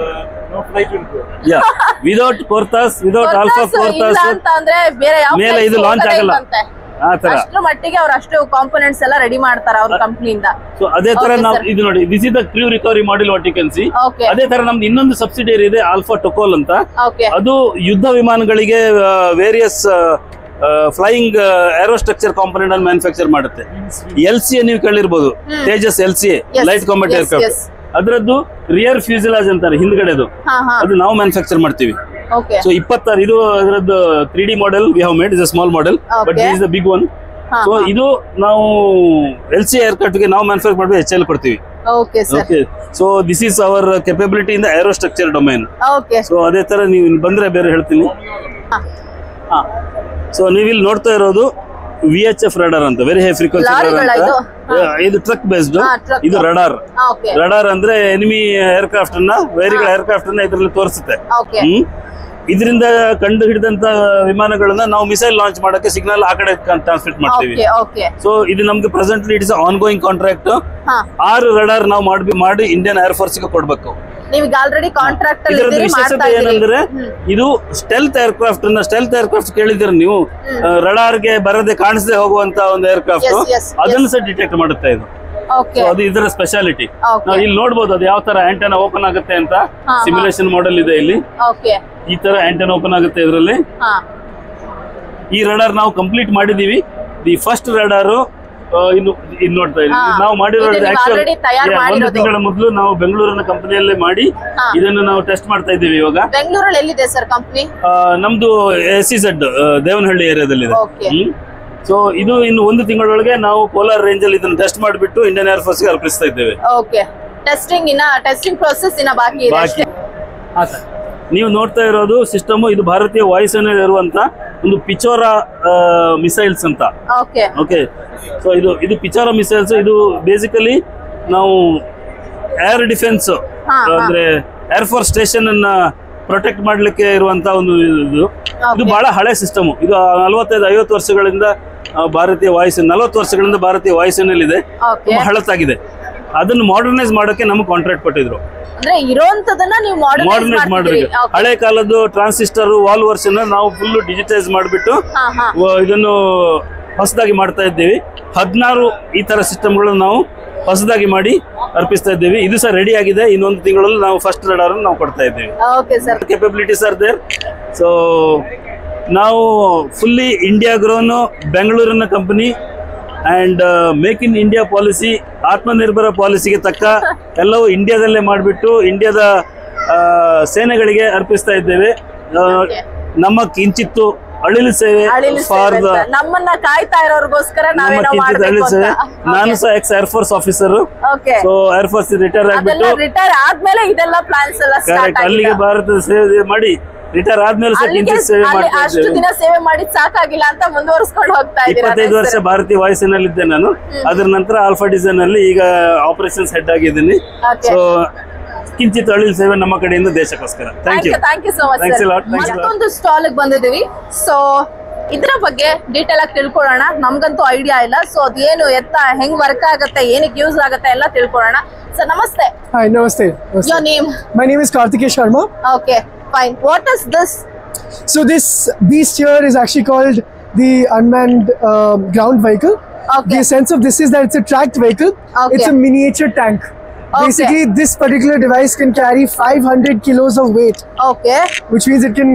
no flight will go. Yeah, without Cortas, without Alpha Cortas ಅಂತಂದ್ರೆ ಬೇರೆ ಯಾವ ಮೇಲೆ ಇದು launch ಆಗಲ್ಲ. ಅಷ್ಟರ ಮಟ್ಟಿಗೆ ಅವ್ರು ಅಷ್ಟು ಕಾಂಪೊನೆಂಟ್ಸ್ ಎಲ್ಲ ರೆಡಿ ಮಾಡ್ತಾರೆ ಅವ್ರ ಕಂಪನಿಯಿಂದ. ಸೊ ಅದೇ ತರ ನಾವು ಇದು ನೋಡಿ, this is the crew recovery model what you can see. ಅದೇ ತರ ನಮ್ದು ಇನ್ನೊಂದು ಸಬ್ಸಿಡಿಯರಿ ಇದೆ, ಆಲ್ಫಾ ಟೊಕೋಲ್ ಅಂತ. ಅದು ಯುದ್ಧ ವಿಮಾನಗಳಿಗೆ ವೇರಿಯಸ್ ಫ್ಲೈಯಿಂಗ್ ಏರೋಸ್ಟ್ರಕ್ಚರ್ ಕಾಂಪೊನೆಂಟ್ ಅನ್ನು ಮ್ಯಾನುಫ್ಯಾಕ್ಚರ್ ಮಾಡುತ್ತೆ. LCA ನೀವು ಕೇಳಿರ್ಬೋದು, Tejas LCA light combat aircraft. ಅದರದ್ದು ರಿಯರ್ ಫ್ಯೂಸೆಲಾಜ್ ಅಂತಾರೆ ಹಿಂದ್ಗಡೆದು, ಅದು ನಾವು ಮ್ಯಾನುಫ್ಯಾಕ್ಚರ್ ಮಾಡ್ತೀವಿ. ಸೊ 26 ಇದು ಅದರದ್ದು 3D model we have made. Is a small model but this is the big one. So ಇದು ನಾವು LC ಏರ್ಕ್ರಾಫ್ಟ್ ಗೆ ನಾವು ಮ್ಯಾನುಫ್ಯಾಕ್ಚರ್ ಮಾಡಿ HAL ಕೊಡ್ತೀವಿ. Okay so this is our capability in the aerostructure domain. So ಅದೇ ತರ ನೀವು ಬಂದ್ರೆ ಬೇರೆ ಹೇಳ್ತೀನಿ. ಸೊ ನೀವು ಇಲ್ಲಿ ನೋಡ್ತಾ ಇರೋದು VHF ರಡಾರ್ ಅಂತ, ವೆರಿ ಹೈ ಫ್ರೀಕ್ವೆನ್ಸಿ ರಡಾರ್ ಅಂತ. ಇದು ಟ್ರಕ್ ಬೇಸ್ಡ್, ಇದು ರಡಾರ್. ರಡಾರ್ ಅಂದ್ರೆ ಎನಿಮಿ ಏರ್ಕ್ರಾಫ್ಟ್ ಅನ್ನ, ವೈರಿಗಳ ಏರ್ಕ್ರಾಫ್ಟ್ ಅನ್ನ ಇದರಲ್ಲಿ ತೋರಿಸುತ್ತೆ. ಇದರಿಂದ ಕಂಡು ಹಿಡಿದಂತ ವಿಮಾನಗಳನ್ನ ನಾವು ಮಿಸೈಲ್ ಲಾಂಚ್ ಮಾಡಕ್ಕೆ ಸಿಗ್ನಲ್ ಆ ಕಡೆ ಟ್ರಾನ್ಸ್ಮಿಟ್ ಮಾಡ್ತೀವಿ. ಸೊ ಇದು ನಮ್ಗೆ presently it is on going contract. 6 radar ನಾವು ಮಾಡಿ ಇಂಡಿಯನ್ ಏರ್ ಫೋರ್ಸ್ ಗೆ ಕೊಡ್ಬೇಕು. ವಿಶೇಷತೆ ಏನಂದ್ರೆ ಇದು ಸ್ಟೆಲ್ತ್ ಏರ್ಕ್ರಾಫ್ಟ್ ಕೇಳಿದ್ರೆ ನೀವು, ರಡಾರ್ ಗೆ ಬರದೆ ಕಾಣಿಸದೆ ಹೋಗುವಂತ ಒಂದು ಏರ್ಕ್ರಾಫ್ಟ್, ಅದನ್ನು ಸಹ ಡಿಟೆಕ್ಟ್ ಮಾಡುತ್ತೆ ಇದು. ಅದು ಇದರ ಸ್ಪೆಷಾಲಿಟಿ. ನಾವು ಇಲ್ಲಿ ನೋಡಬಹುದು ಅದು ಯಾವ ತರ ಆಂಟೆನಾ ಓಪನ್ ಆಗುತ್ತೆ ಅಂತ. ಸಿಮ್ಯುಲೇಷನ್ ಮಾಡೆಲ್ ಇದೆ ಇಲ್ಲಿ. ಈ ತರ ಆಂಟೆನಾ ಓಪನ್ ಆಗುತ್ತೆ ಇದರಲ್ಲಿ. ಈ ರಡಾರ್ ನಾವು ಕಂಪ್ಲೀಟ್ ಮಾಡಿದೀವಿ. ದಿ ಫಸ್ಟ್ ರಡಾರ್ ಇನ್ನು ನೋಡ್ತಾ ಇದ್ದೀವಿ ನಾವು ಮಾಡಿರೋದು. ಒಂದು ತಿಂಗಳ ಮೊದಲು ನಾವು ಬೆಂಗಳೂರಿನ ಕಂಪನಿಯಲ್ಲೇ ಮಾಡಿ ಇದನ್ನು ನಾವು ಟೆಸ್ಟ್ ಮಾಡ್ತಾ ಇದ್ದೀವಿ ಇವಾಗ. ಬೆಂಗಳೂರಲ್ಲಿ ಎಲ್ಲಿದೆ ಸರ್ ಕಂಪನಿ? ನಮ್ದು SEZ ದೇವನಹಳ್ಳಿ ಏರಿಯಾದಲ್ಲಿದೆ. ಸೊ ಇದು ಇನ್ನು 1 ತಿಂಗಳೊಳಗೆ ನಾವು ಪೋಲಾರ್ ರೇಂಜ್ ಅಲ್ಲಿ ಇದನ್ನು ಟೆಸ್ಟ್ ಮಾಡಿಬಿಟ್ಟು ಇಂಡಿಯನ್ ಏರ್ ಫೋರ್ಸ್ ಗೆ ಅರ್ಪಿಸ್ತಾ ಇದ್ದೇವೆ. ಟೆಸ್ಟಿಂಗ್ ಪ್ರೋಸೆಸ್ ಇನ್ನ ಬಾಕಿ ಇದೆ. ನೀವು ನೋಡ್ತಾ ಇರೋದು ಸಿಸ್ಟಮ್, ಇದು ಭಾರತೀಯ ವಾಯುಸೇನೆಯಲ್ಲಿ ಇರುವಂತ ಒಂದು ಪಿಚೋರಾ ಮಿಸೈಲ್ಸ್ ಅಂತ. ಓಕೆ, ಸೊ ಇದು ಪಿಚೋರಾ ಮಿಸೈಲ್ಸ್. ಇದು ಬೇಸಿಕಲಿ ನಾವು ಏರ್ ಡಿಫೆನ್ಸ್ ಅಂದ್ರೆ ಏರ್ ಫೋರ್ಸ್ ಸ್ಟೇಷನ್ ಅನ್ನ ಪ್ರೊಟೆಕ್ಟ್ ಮಾಡ್ಲಿಕ್ಕೆ ಇರುವಂತ ಒಂದು ಇದು ಬಹಳ ಹಳೆ ಸಿಸ್ಟಮ್. ಇದು 45-50 ವರ್ಷಗಳಿಂದ ಭಾರತೀಯ ವಾಯುಸೇನೆ 40 ವರ್ಷಗಳಿಂದ ಭಾರತೀಯ ವಾಯುಸೇನೆಯಲ್ಲಿ ಇದೆ. ತುಂಬಾ ಹಳತ್ತಾಗಿದೆ. ಅದನ್ನು ಮಾಡರ್ನೈಸ್ ಮಾಡೋಕೆ ನಮಗೆ ಕಾಂಟ್ರಾಕ್ಟ್ ಕೊಟ್ಟಿದ್ರು. ಮಾಡರ್ನೈಸ್ ಮಾಡ್ಬೇಕು. ಹಳೆ ಕಾಲದ್ದು ಟ್ರಾನ್ಸಿಸ್ಟರ್ ವಾಲ್ವರ್ಸ್ ನಾವು ಫುಲ್ ಡಿಜಿಟೈಸ್ ಮಾಡಿಬಿಟ್ಟು ಇದನ್ನು ಹೊಸದಾಗಿ ಮಾಡ್ತಾ ಇದ್ದೀವಿ. 16 ಈ ತರ ಸಿಸ್ಟಮ್ಗಳನ್ನು ನಾವು ಹೊಸದಾಗಿ ಮಾಡಿ ಅರ್ಪಿಸ್ತಾ ಇದ್ದೀವಿ. ಇದು ಸಹ ರೆಡಿ ಆಗಿದೆ. ಇನ್ನೊಂದು ತಿಂಗಳಲ್ಲಿ ನಾವು ಫಸ್ಟ್ ರಡಾರ್ ನಾವು ಕೊಡ್ತಾ ಇದ್ದೀವಿ. Capabilities are there. ಸೊ ನಾವು ಫುಲ್ಲಿ ಇಂಡಿಯಾ ಗ್ರೋನ್ ಬೆಂಗಳೂರಿನ company and make in India policy, ಆತ್ಮನಿರ್ಭರ ಪಾಲಿಸಿಗೆ ತಕ್ಕ ಎಲ್ಲವೂ ಇಂಡಿಯಾದಲ್ಲೇ ಮಾಡಿಬಿಟ್ಟು ಇಂಡಿಯಾದ ಸೇನೆಗಳಿಗೆ ಅರ್ಪಿಸ್ತಾ ಇದ್ದೇವೆ. ನಮ್ಮ ಕಿಂಚಿತ್ತು ಅಳಿಲು ಸೇವೆ ಫಾರ್ ದ ನಮ್ಮನ್ನ ಕಾಯ್ತಾ ಇರೋರ್ಗೋಸ್ಕರ ನಾನು ಸಹ X air force officer. So air force retire ಆದ್ಮೇಲೆ ಇದೆಲ್ಲ ಪ್ಲಾನ್ಸ್ ಎಲ್ಲ ಕರೆಕ್ಟ್. ಅಲ್ಲಿಗೆ ಭಾರತದ ಸೇವೆ ಮಾಡಿ ರಿಟೈರ್ ಆದ್ಮೇಲೆ ಅಷ್ಟು ದಿನ ಸೇವೆ ಮಾಡಿ ಸಾಕಾಗಿಲ್ಲ ಅಂತ ಮುಂದುವರಿಸಿಕೊಂಡು ಹೋಗ್ತಾ ಇದ್ದೀರಾ. 25 ವರ್ಷ ಭಾರತೀಯ ವಾಯುಸೇನೆಯಲ್ಲಿ ಇದ್ದೆ ನಾನು. ಅದರ ನಂತರ ಆಲ್ಫಾ ಡಿಸೈನ್ ಅಲ್ಲಿ ಈಗ ಆಪರೇಷನ್ಸ್ ಹೆಡ್ ಆಗಿದ್ದೀನಿ. ಸೊ ಕಿಂಚಿತ್ ಅಳಿಲ್ ಸೇವೆ ನಮ್ಮ ಕಡೆಯಿಂದ ದೇಶಕ್ಕೋಸ್ಕರ. Thank you so much. ಮತ್ತೊಂದು ಸ್ಟಾಲ್ ಗೆ ಬಂದಿದ್ದೀವಿ. ಸೊ ಇದರ ಬಗ್ಗೆ ಡೀಟೇಲ್ ಆಗಿ ತಿಳ್ಕೊಳ್ಳೋಣ. ನಮ್ಗಂತೂ ಐಡಿಯಾ ಇಲ್ಲ. ಸೊ ಅದೇನು ಹೆಂಗ್ ವರ್ಕ್ ಆಗುತ್ತೆ, ಏನಕ್ಕೆ ಯೂಸ್ ಆಗುತ್ತೆ ಎಲ್ಲ ತಿಳ್ಕೊಳ್ಳೋಣ. ಸರ್ ನಮಸ್ತೆ. ಹಾಯ್ ನಮಸ್ತೆ. Your name? My name is Karthikesh Sharma. Okay, fine. What is this? So this beast here is actually called the unmanned ground vehicle. Okay. The essence of this is that it's a tracked vehicle. Okay. It's a miniature tank. Basically, this particular device can carry 500 kilos of weight. Okay. Which means it can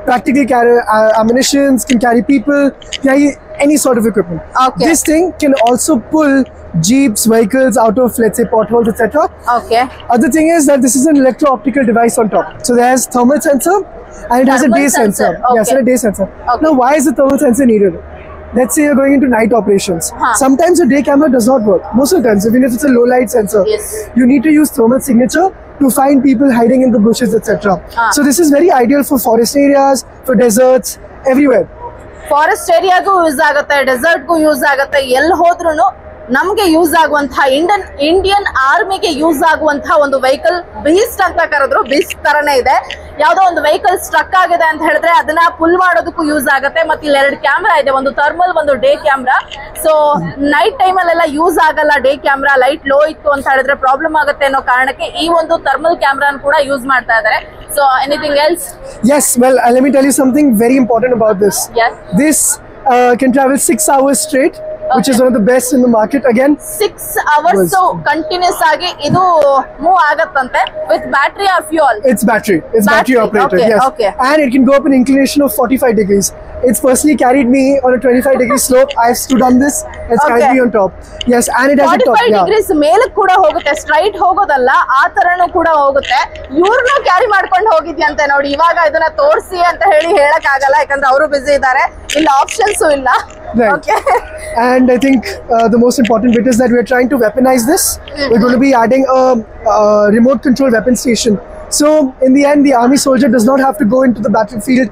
practically carry ammunition, can carry people, carry any sort of equipment. Okay. This thing can also pull jeeps, vehicles out of, let's say, potholes, etc. Okay. Other thing is that this is an electro-optical device on top. So there has thermal sensor and it has a day sensor. Okay. Yes, and a day sensor. Okay. Now, why is the thermal sensor needed? Let's say you're going into night operations. Sometimes a day camera does not work. Most of the times, even if it's a low light sensor, you need to use thermal signature to find people hiding in the bushes, etc. So this is very ideal for forest areas, for deserts, everywhere. Forest ಏರಿಯಾಗೂ use ಆಗುತ್ತೆ, ಡೆಸರ್ಟ್ಗೂ use ಆಗುತ್ತೆ. ಎಲ್ಲಿ ಹೋದ್ರೂ ನಮ್ಗೆ use ಆಗುವಂತಹ Indian ಆರ್ಮಿಗೆ use ಆಗುವಂತಹ ಒಂದು ವೆಹಿಕಲ್ ಬೀಸ್ಟ್ ಅಂತ ಕರೆದ್ರು. ಬೀಸ್ಟ್ ತರನೇ ಇದೆ. ಯಾವ್ದೋ ಒಂದು ವೆಹಿಕಲ್ ಸ್ಟ್ರಕ್ ಆಗಿದೆ ಅಂತ ಹೇಳಿದ್ರೆ ಅದನ್ನ ಪುಲ್ ಮಾಡೋದಕ್ಕೂ ಯೂಸ್ ಆಗುತ್ತೆ. ಮತ್ತೆ ಇಲ್ಲಿ 2 ಕ್ಯಾಮ್ರಾ ಇದೆ, ಒಂದು ಥರ್ಮಲ್, ಒಂದು day camera. So night time ಅಲ್ಲೆಲ್ಲ ಯೂಸ್ ಆಗಲ್ಲ ಡೇ ಕ್ಯಾಮ್ರಾ. ಲೈಟ್ ಲೋ ಇತ್ತು ಅಂತ ಹೇಳಿದ್ರೆ ಪ್ರಾಬ್ಲಮ್ ಆಗುತ್ತೆ ಅನ್ನೋ ಕಾರಣಕ್ಕೆ ಈ ಒಂದು ಥರ್ಮಲ್ ಕ್ಯಾಮ್ರಾನ ಕೂಡ ಯೂಸ್ ಮಾಡ್ತಾ ಇದ್ದಾರೆ. So anything else? Yes, well, let me tell you something very important about this. Yes. This can travel 6 hours straight, which is one of the best in the market. Again, 6 hours. So continuous ಆಗಿ ಇದು move ಆಗತ್ತಂತೆ with battery or fuel? It's battery. It's battery operated. Okay, yes. Okay. And it can go up an inclination of 45 degrees. It's personally carried me on a 25-degree slope. I've stood on this. It's carried me on top. Yes, and it has a top. 45 degrees ಮೇಲಕ್ಕೆ ಕೂಡ ಹೋಗುತ್ತೆ, straight ಹೋಗೋದಲ್ಲ, ಆ ತರನು ಕೂಡ ಹೋಗುತ್ತೆ. ಇವ್ರನ್ನ carry ಮಾಡ್ಕೊಂಡು ಹೋಗಿದ್ಯಂತೆ ನೋಡಿ. ಇವಾಗ ಇದನ್ನ ತೋರಿಸಿ ಅಂತ ಹೇಳಕ್ ಆಗಲ್ಲ, ಯಾಕಂದ್ರೆ ಅವರು ಬಿಸಿ ಇದ್ದಾರೆ, ಇಲ್ಲ ಆಪ್ಷನ್ಸ್ ಇಲ್ಲ. Right. Okay. And I think the most important bit is that we're trying to weaponize this. We're going to be adding a remote control weapon station. So in the end, the army soldier does not have to go into the battlefield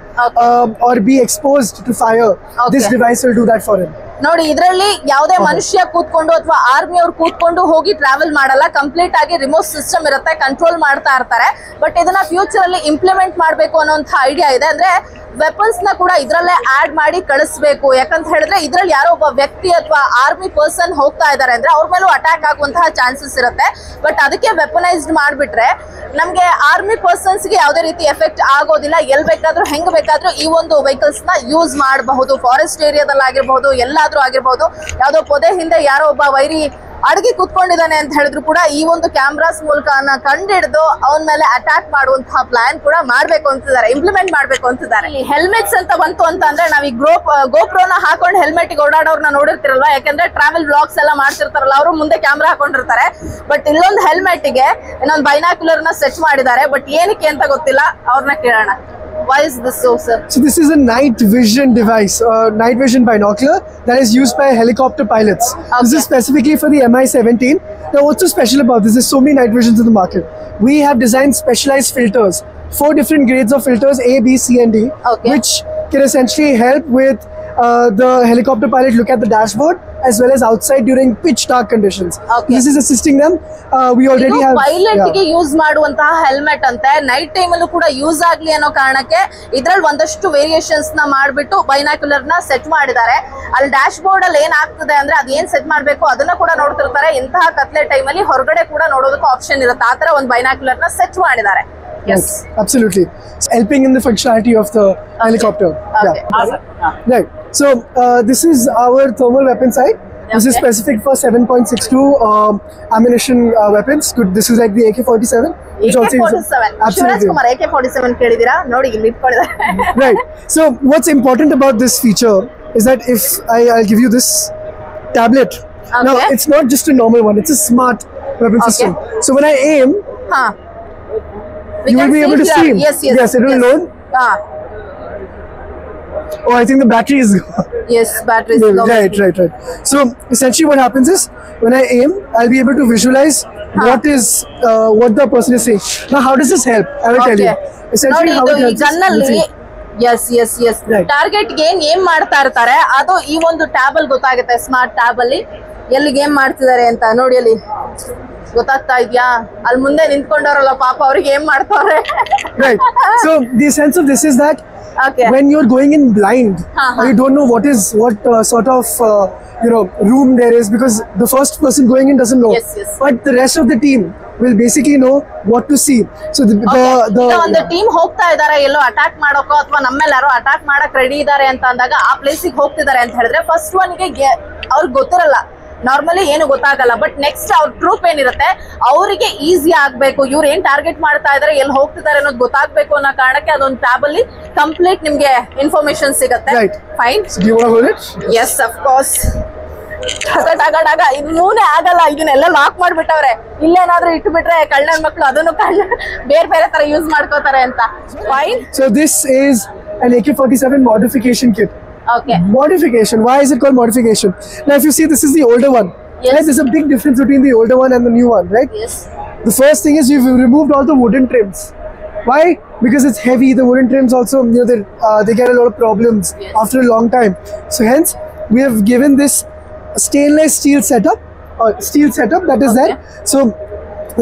or be exposed to fire. This device will do that for him. ನೋಡಿ, ಇದರಲ್ಲಿ ಯಾವುದೇ ಮನುಷ್ಯ ಕೂತ್ಕೊಂಡು ಅಥವಾ army ಅವ್ರು ಕೂತ್ಕೊಂಡು ಹೋಗಿ travel ಮಾಡಲ್ಲ. ಕಂಪ್ಲೀಟ್ ಆಗಿ ರಿಮೋಟ್ ಸಿಸ್ಟಮ್ ಇರುತ್ತೆ, ಕಂಟ್ರೋಲ್ ಮಾಡ್ತಾ ಇರ್ತಾರೆ. ಬಟ್ ಇದನ್ನ ಫ್ಯೂಚರ್ ಅಲ್ಲಿ ಇಂಪ್ಲಿಮೆಂಟ್ ಮಾಡಬೇಕು ಅನ್ನೋಂಥ ಐಡಿಯಾ ಇದೆ. ಅಂದ್ರೆ ವೆಪನ್ಸ್ ನ ಕೂಡ ಇದ್ರಲ್ಲೇ ಆಡ್ ಮಾಡಿ ಕಳಿಸ್ಬೇಕು. ಯಾಕಂತ ಹೇಳಿದ್ರೆ ಇದ್ರಲ್ಲಿ ಯಾರೋ ಒಬ್ಬ ವ್ಯಕ್ತಿ ಅಥವಾ ಆರ್ಮಿ ಪರ್ಸನ್ ಹೋಗ್ತಾ ಇದಾರೆ ಅಂದ್ರೆ ಅವ್ರ ಮೇಲೂ ಅಟ್ಯಾಕ್ ಆಗುವಂತಹ ಚಾನ್ಸಸ್ ಇರುತ್ತೆ. ಬಟ್ ಅದಕ್ಕೆ ವೆಪನೈಸ್ಡ್ ಮಾಡ್ಬಿಟ್ರೆ ನಮ್ಗೆ ಆರ್ಮಿ ಪರ್ಸನ್ಸ್ ಗೆ ಯಾವುದೇ ರೀತಿ ಎಫೆಕ್ಟ್ ಆಗೋದಿಲ್ಲ. ಎಲ್ ಬೇಕಾದ್ರೂ ಹೆಂಗ್ ಬೇಕಾದ್ರೂ ಈ ಒಂದು ವೆಹಿಕಲ್ಸ್ ನ ಯೂಸ್ ಮಾಡಬಹುದು. ಫಾರೆಸ್ಟ್ ಏರಿಯಾದಲ್ಲಿ ಆಗಿರ್ಬಹುದು, ಎಲ್ಲಾದ್ರೂ ಆಗಿರ್ಬಹುದು. ಯಾವ್ದೋ ಪೊದೆ ಹಿಂದೆ ಯಾರೋ ಒಬ್ಬ ವೈರಿ ಅಡಗಿ ಕುತ್ಕೊಂಡಿದ್ದಾನೆ ಅಂತ ಹೇಳಿದ್ರು ಕೂಡ ಈ ಒಂದು ಕ್ಯಾಮ್ರಾಸ್ ಮೂಲಕ ಕಂಡಿಡಿದು ಅವನ ಮೇಲೆ ಅಟ್ಯಾಕ್ ಮಾಡುವಂತಹ ಪ್ಲಾನ್ ಕೂಡ ಮಾಡ್ಬೇಕು ಅಂತಿದ್ದಾರೆ, ಇಂಪ್ಲಿಮೆಂಟ್ ಮಾಡ್ಬೇಕು ಅಂತಿದ್ದಾರೆ. ಈ ಹೆಲ್ಮೆಟ್ಸ್ ಅಂತ ಬಂತು ಅಂತ ಅಂದ್ರೆ ನಾವ್ ಈ ಗೋಪ್ರೋನ ಹಾಕೊಂಡು ಹೆಲ್ಮೆಟ್ ಓಡಾಡೋರ್ನ ನೋಡಿರ್ತಿರಲ್ವಾ, ಯಾಕಂದ್ರೆ ಟ್ರಾವೆಲ್ ಬ್ಲಾಗ್ಸ್ ಎಲ್ಲ ಮಾಡ್ತಿರ್ತಾರಲ್ಲ, ಅವರು ಮುಂದೆ ಕ್ಯಾಮ್ರಾ ಹಾಕೊಂಡಿರ್ತಾರೆ. ಬಟ್ ಇಲ್ಲೊಂದು ಹೆಲ್ಮೆಟ್ ಗೆ ಇನ್ನೊಂದು ಬೈನಾಕ್ಯುಲರ್ ನ ಸೆಟ್ ಮಾಡಿದ್ದಾರೆ. ಬಟ್ ಏನಕ್ಕೆ ಅಂತ ಗೊತ್ತಿಲ್ಲ, ಅವ್ರನ್ನ ಕೇಳೋಣ. Why is this so, sir? So this is a night vision device, night vision binocular that is used by helicopter pilots. This is specifically for the Mi-17. Now what's so special about this? There's so many night visions in the market. We have designed specialized filters, 4 different grades of filters, A, B, C and D, which can essentially help with the helicopter pilot look at the dashboard as well as outside during pitch dark conditions. This is assisting them. We already have pilot ಗೆ use ಮಾಡುವಂತಹ helmet ಅಂತೆ. Night time ಅಲ್ಲೂ ಕೂಡ use ಆಗ್ಲಿ ಅನ್ನೋ ಕಾರಣಕ್ಕೆ ಇದ್ರಲ್ಲಿ ಒಂದಷ್ಟು ವೇರಿಯೇಷನ್ಸ್ ನ ಮಾಡ್ಬಿಟ್ಟು ಬೈನಾಕ್ಯುಲರ್ ನ ಸೆಟ್ ಮಾಡಿದ್ದಾರೆ. ಅಲ್ಲಿ ಡ್ಯಾಶ್ ಬೋರ್ಡ್ ಅಲ್ಲಿ ಏನ್ ಆಗ್ತದೆ ಅಂದ್ರೆ ಅದ್ ಏನ್ ಸೆಟ್ ಮಾಡ್ಬೇಕು ಅದನ್ನ ಕೂಡ ನೋಡ್ತಿರ್ತಾರೆ. ಇಂತಹ ಕತ್ಲೆ ಟೈಮ್ ಅಲ್ಲಿ ಹೊರಗಡೆ ಕೂಡ ನೋಡೋದಕ್ಕೆ ಆಪ್ಷನ್ ಇರುತ್ತೆ. ಆತರ ಒಂದು ಬೈನಾಕ್ಯುಲರ್ ನ ಸೆಟ್ ಮಾಡಿದ್ದಾರೆ. Yes, absolutely. It's helping in the functionality of the helicopter. Right. So this is our thermal weapon sight. This is specific for 7.62 ammunition weapons. This is like the AK-47. AK-47. Absolutely. Kumar, AK-47 ಕೇಳಿದಿರಾ ನೋಡಿ ಇಲ್ಲಿ ಇಟ್ಕೊಂಡಿದ್ದಾರೆ. Right. So what's important about this feature is that if I'll give you this tablet. Now it's not just a normal one. It's a smart weapon system. So when I aim, you will be able to see. Yes, it will load. Oh, I think the battery is gone. Yes, battery is gone. Right. So essentially what happens is when I aim, I'll be able to visualize what the person is saying. Now how does this help? I will tell you. Essentially how it helps. Yes. Target ಗೆ ಏನ್ ಮಾಡ್ತಾ ಇರ್ತಾರೆ ಅದು ಈ ಒಂದು tab ಅಲ್ಲಿ ಗೊತ್ತಾಗುತ್ತೆ. Smart tab ಅಲ್ಲಿ ಎಲ್ಲಿಗೆ ಏನ್ ಮಾಡ್ತಿದ್ದಾರೆ ಅಂತ ನೋಡಿ. ಅಲ್ಲಿ ಗೊತ್ತಾಗ್ತಾ ಇದ್ಯಾ? ಅಲ್ಲಿ ಮುಂದೆ ನಿಂತ್ಕೊಂಡವ್ರಲ್ಲ ಪಾಪ, ಅವ್ರಿಗೆ ಏನ್ ಮಾಡ್ತಾವ್ರೆ. Right. So the sense of this is that when you're going in blind, you don't know what sort of room there is, because the first person going in doesn't know. But the rest of the team will basically know what to see. So ಒಂದು team ಹೋಗ್ತಾ ಇದಾರೆ ಎಲ್ಲೋ attack ಮಾಡೋಕೋ ಅಥವಾ ನಮ್ಮೇಲೆ ಯಾರೋ attack ಮಾಡಕ್ ready ಇದಾರೆ ಅಂತ ಅಂದಾಗ ಆ ಪ್ಲೇಸಿಗೆ ಹೋಗ್ತಿದ್ದಾರೆ ಅಂತ ಹೇಳಿದ್ರೆ ಫಸ್ಟ್ ಒನ್ಗೆ ಅವ್ರಿಗೆ ಗೊತ್ತಿರಲ್ಲ, ನಾರ್ಮಲಿ ಏನು ಗೊತ್ತಾಗಲ್ಲ. ಬಟ್ ನೆಕ್ಸ್ಟ್ ಅವ್ರ ಟ್ರೂಪ್ ಏನಿರುತ್ತೆ ಅವರಿಗೆ ಈಸಿ ಆಗ್ಬೇಕು, ಇವ್ರು ಏನ್ ಟಾರ್ಗೆಟ್ ಮಾಡ್ತಾ ಇದಾರೆ, ಎಲ್ಲಿ ಹೋಗ್ತಿದ್ದಾರೆ ಅನ್ನೋದು ಗೊತ್ತಾಗ್ಬೇಕು ಅನ್ನೋ ಕಾರಣಕ್ಕೆ ಅದೊಂದು ಟ್ಯಾಬ್ ಅಲ್ಲಿ ಕಂಪ್ಲೀಟ್ ನಿಮ್ಗೆ ಇನ್ಫಾರ್ಮೇಶನ್ ಸಿಗುತ್ತೆ. ಫೈನ್. Yes, of course. ಇದು ಮೂನೇ ಆಗಲ್ಲ, ಇದನ್ನೆಲ್ಲ ಲಾಕ್ ಮಾಡ್ಬಿಟ್ಟವ್ರೆ. ಇಲ್ಲೇನಾದ್ರೂ ಇಟ್ಬಿಟ್ರೆ ಕಳ್ಳನ ಮಕ್ಳು ಅದನ್ನು ಬೇರೆ ತರ ಯೂಸ್ ಮಾಡ್ಕೋತಾರೆ ಅಂತ. Fine. So this is an AK-47 modification kit. Modification. Why is it called modification? Now if you see, this is the older one. Right? There's a big difference between the older one and the new one, right? Yes. The first thing is we've removed all the wooden trims. Why? Because it's heavy. The wooden trims also, they get a lot of problems after a long time. So hence we have given this stainless steel setup that is there. So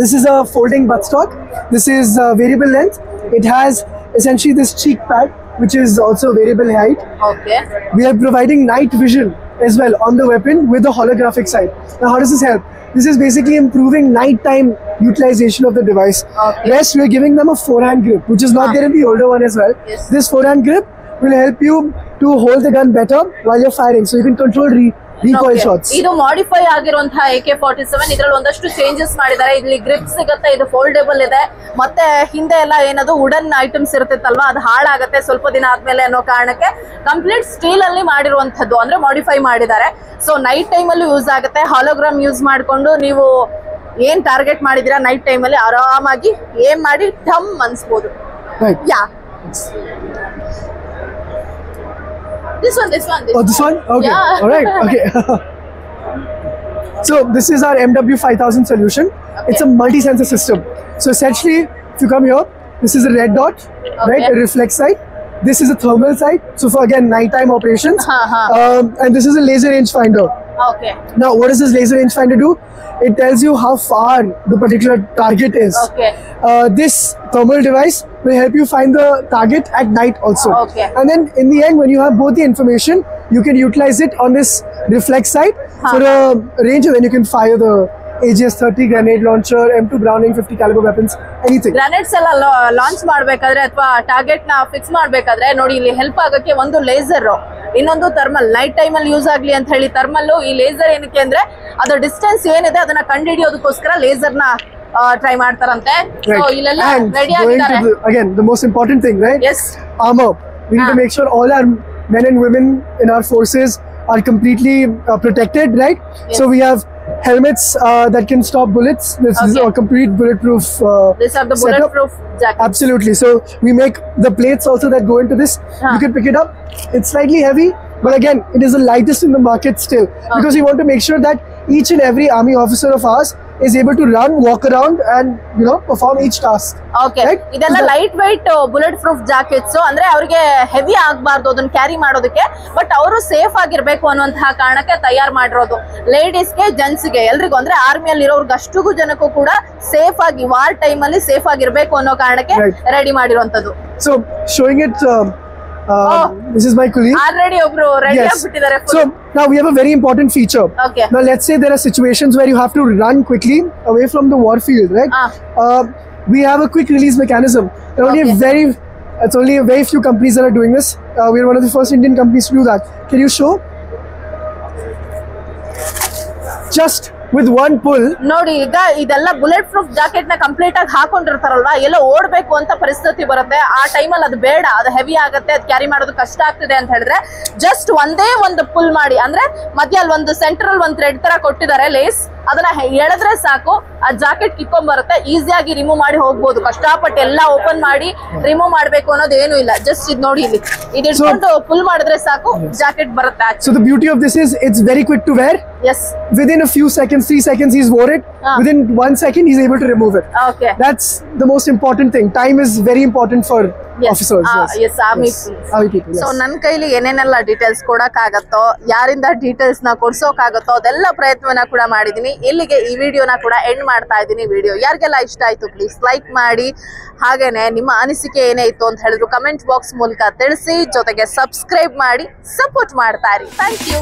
this is a folding buttstock. This is variable length. It has essentially this cheek pad, which is also variable height. We are providing night vision as well on the weapon with the holographic side. Now how does this help? This is basically improving nighttime utilization of the device. Rest, we are giving them a forehand grip, which is not there in the older one as well. This forehand grip will help you to hold the gun better while you're firing. So you can control recoil shots. ಇದು modify ಆಗಿರುವಂತಹ AK-47 ಇದರಲ್ಲಿ ಒಂದಷ್ಟು changes ಮಾಡಿದ್ದಾರೆ. ಇಲ್ಲಿ grip ಸಿಗುತ್ತೆ, ಇದು foldable ಇದೆ, ಮತ್ತೆ ಹಿಂದೆ ಎಲ್ಲ ಏನದು ವುಡನ್ ಐಟಮ್ಸ್ ಇರ್ತಿತ್ತಲ್ವಾ ಅದು ಹಾಳಾಗತ್ತೆ ಸ್ವಲ್ಪ ದಿನ ಆದ್ಮೇಲೆ ಅನ್ನೋ ಕಾರಣಕ್ಕೆ ಕಂಪ್ಲೀಟ್ ಸ್ಟೀಲ್ ಅಲ್ಲಿ ಮಾಡಿರುವಂತದ್ದು ಅಂದ್ರೆ ಮಾಡಿಫೈ ಮಾಡಿದ್ದಾರೆ. ಸೊ ನೈಟ್ ಟೈಮ್ ಅಲ್ಲಿ ಯೂಸ್ ಆಗುತ್ತೆ. ಹಾಲೋಗ್ರಾಮ್ ಯೂಸ್ ಮಾಡ್ಕೊಂಡು ನೀವು ಏನ್ ಟಾರ್ಗೆಟ್ ಮಾಡಿದಿರಾ ನೈಟ್ ಟೈಮ್ ಅಲ್ಲಿ ಆರಾಮಾಗಿ ಏನ್ ಮಾಡಿ ಟಮ್ ಅನ್ಸ್ಬೋದು. ಯಾ This one. Oh, this one? Okay. Yeah. All right. Okay. So this is our MW5000 solution. Okay. It's a multi-sensor system. So essentially, if you come here, this is a red dot, right? A reflex sight. This is a thermal sight. So for again nighttime operations. And this is a laser rangefinder. Okay. Now, what does this laser rangefinder do? It tells you how far the particular target is. Okay. This thermal device will help you find the target at night also. Okay. And then in the end, when you have both the information, you can utilize it on this reflex sight for a range, and then you can fire the AGS-30 grenade launcher, M2 Browning 50 caliber weapons, anything. ಗ್ರಾನೇಡ್ಸ್ ಎಲ್ಲ launch ಮಾಡ್ಬೇಕಾದ್ರೆ ಅಥವಾ target ನ fix ಮಾಡ್ಬೇಕಾದ್ರೆ ನೋಡಿ ಇಲ್ಲಿ help ಆಗಕ್ಕೆ ಒಂದು laser, ಇನ್ನೊಂದು ಥರ್ಮಲ್. ನೈಟ್ ಟೈಮ್ ಅಲ್ಲಿ ಯೂಸ್ ಆಗ್ಲಿ ಅಂತ ಹೇಳಿ ಥರ್ಮಲ್. ಈ ಲೇಸರ್ ಏನಕ್ಕೆ ಅಂದ್ರೆ ಅದರ ಡಿಸ್ಟೆನ್ಸ್ ಏನಿದೆ ಅದನ್ನ ಕಂಡುಹಿಡಿಯೋದಕ್ಕೋಸ್ಕರ ಲೇಸರ್ ನ ಟ್ರೈ ಮಾಡ್ತಾರಂತೆ. ಸೊ ಇಲ್ಲೆಲ್ಲ ರೆಡಿ ಆಗಿದ್ದಾರೆ. Again, the most important thing, right? Yes. Armor. We need to make sure all our men and women in our forces are completely protected, right? Yes. So we have helmets that can stop bullets. This is a complete bulletproof These are the bulletproof jackets. Absolutely. So we make the plates also that go into this. You can pick it up. It's slightly heavy, but again, it is the lightest in the market still, because we want to make sure that each and every army officer of ours is able to run, walk around, and perform each task. Okay. Right? ಇದೆಲ್ಲ light white bullet proof jackets. ಅಂದ್ರೆ ಅವರಿಗೆ heavy ಆಗಬಾರ್ದು ಅದನ್ನ carry ಮಾಡೋದಕ್ಕೆ, but ಅವರು safe ಆಗಿರ್ಬೇಕು ಅನ್ನುವಂತಹ ಕಾರಣಕ್ಕೆ ತಯಾರು ಮಾಡಿರೋದು. ಲೇಡೀಸ್ಗೆ, ಜೆಂಟ್ಸ್ಗೆ, ಎಲ್ರಿಗೂ ಅಂದ್ರೆ ಆರ್ಮಿಯಲ್ಲಿ ಇರೋರ್ಗೆ ಅಷ್ಟುಗೂ ಜನಕ್ಕೂ ಕೂಡ ಸೇಫ್ ಆಗಿ ವಾರ್ ಟೈಮ್ ಅಲ್ಲಿ ಸೇಫ್ ಆಗಿರ್ಬೇಕು ಅನ್ನೋ ಕಾರಣಕ್ಕೆ ರೆಡಿ ಮಾಡಿರುವಂತದ್ದು. So showing it. This is my colleague. Already ಒಬ್ರು ready ಆಗಿಬಿಟ್ಟಿದ್ದಾರೆ. So now we have a very important feature. Okay. Now let's say there are situations where you have to run quickly away from the war field, right? We have a quick release mechanism. There are it's only a very few companies that are doing this. We are one of the first Indian companies to do that. Can you show? Just with one pull. ನೋಡಿ ಈಗ ಇದೆಲ್ಲ bullet proof jacket ನ complete ಆಗಿ ಹಾಕೊಂಡಿರ್ತಾರಲ್ವಾ, ಎಲ್ಲ ಓಡ್ಬೇಕು ಅಂತ ಪರಿಸ್ಥಿತಿ ಬರುತ್ತೆ. ಆ ಟೈಮಲ್ಲಿ ಅದು ಬೇಡ, ಅದು ಹೆವಿ ಆಗುತ್ತೆ, ಅದು ಕ್ಯಾರಿ ಮಾಡೋದು ಕಷ್ಟ ಆಗ್ತಿದೆ ಅಂತ ಹೇಳಿದ್ರೆ ಜಸ್ಟ್ ಒಂದೇ ಒಂದು ಪುಲ್ ಮಾಡಿ, ಅಂದ್ರೆ ಮಧ್ಯ ಅಲ್ಲಿ ಒಂದು ಸೆಂಟ್ರಲ್ ಒಂದು ಥ್ರೆಡ್ ತರ ಕೊಟ್ಟಿದ್ದಾರೆ ಲೇಸ್, ಅದನ್ನ ಎಳೆದ್ರೆ ಸಾಕು ಆ ಜಾಕೆಟ್ ಕಿತ್ಕೊಂಡ್ ಬರುತ್ತೆ. ಈಸಿಯಾಗಿ ರಿಮೂವ್ ಮಾಡಿ ಹೋಗ್ಬೋದು. ಕಷ್ಟಪಟ್ಟು ಎಲ್ಲ ಓಪನ್ ಮಾಡಿ ರಿಮೂವ್ ಮಾಡ್ಬೇಕು ಅನ್ನೋದು ಏನು ಇಲ್ಲ. ಜಸ್ಟ್ ಇದು ನೋಡಿ, ಇಲ್ಲಿ ಇದು ಇಟ್ಕೊಂಡು ಪುಲ್ ಮಾಡಿದ್ರೆ ಸಾಕು ಜಾಕೆಟ್ ಬರುತ್ತೆ. So the beauty of this is it's very quick to wear. Yes. Within a few seconds, 3 seconds, he's wore it. Within 1 second, he's able to remove it. Okay. That's the most important thing. Time is very important for officers. Yes, army people. So ನನ್ನ ಕೈಲಿ ಏನೇನೆಲ್ಲ details ಕೊಡಕ್ಕಾಗತ್ತೋ, ಯಾರಿಂದ details ನ ಕೊಡ್ಸೋಕಾಗತ್ತೋ ಅದೆಲ್ಲ ಪ್ರಯತ್ನವನ್ನ ಕೂಡ ಮಾಡಿದೀನಿ. ಇಲ್ಲಿಗೆ ಈ ವಿಡಿಯೋನ ಕೂಡ ಎಂಡ್ ಮಾಡ್ತಾ ಇದ್ದೀನಿ. ವಿಡಿಯೋ ಯಾರಿಗೆಲ್ಲ ಇಷ್ಟ ಆಯ್ತು ಪ್ಲೀಸ್ ಲೈಕ್ ಮಾಡಿ, ಹಾಗೇನೆ ನಿಮ್ಮ ಅನಿಸಿಕೆ ಏನೇ ಇತ್ತು ಅಂತ ಹೇಳಿದ್ರು ಕಮೆಂಟ್ ಬಾಕ್ಸ್ ಮೂಲಕ ತಿಳಿಸಿ, ಜೊತೆಗೆ ಸಬ್ಸ್ಕ್ರೈಬ್ ಮಾಡಿ ಸಪೋರ್ಟ್ ಮಾಡ್ತಾ ಇರಿ. Thank you.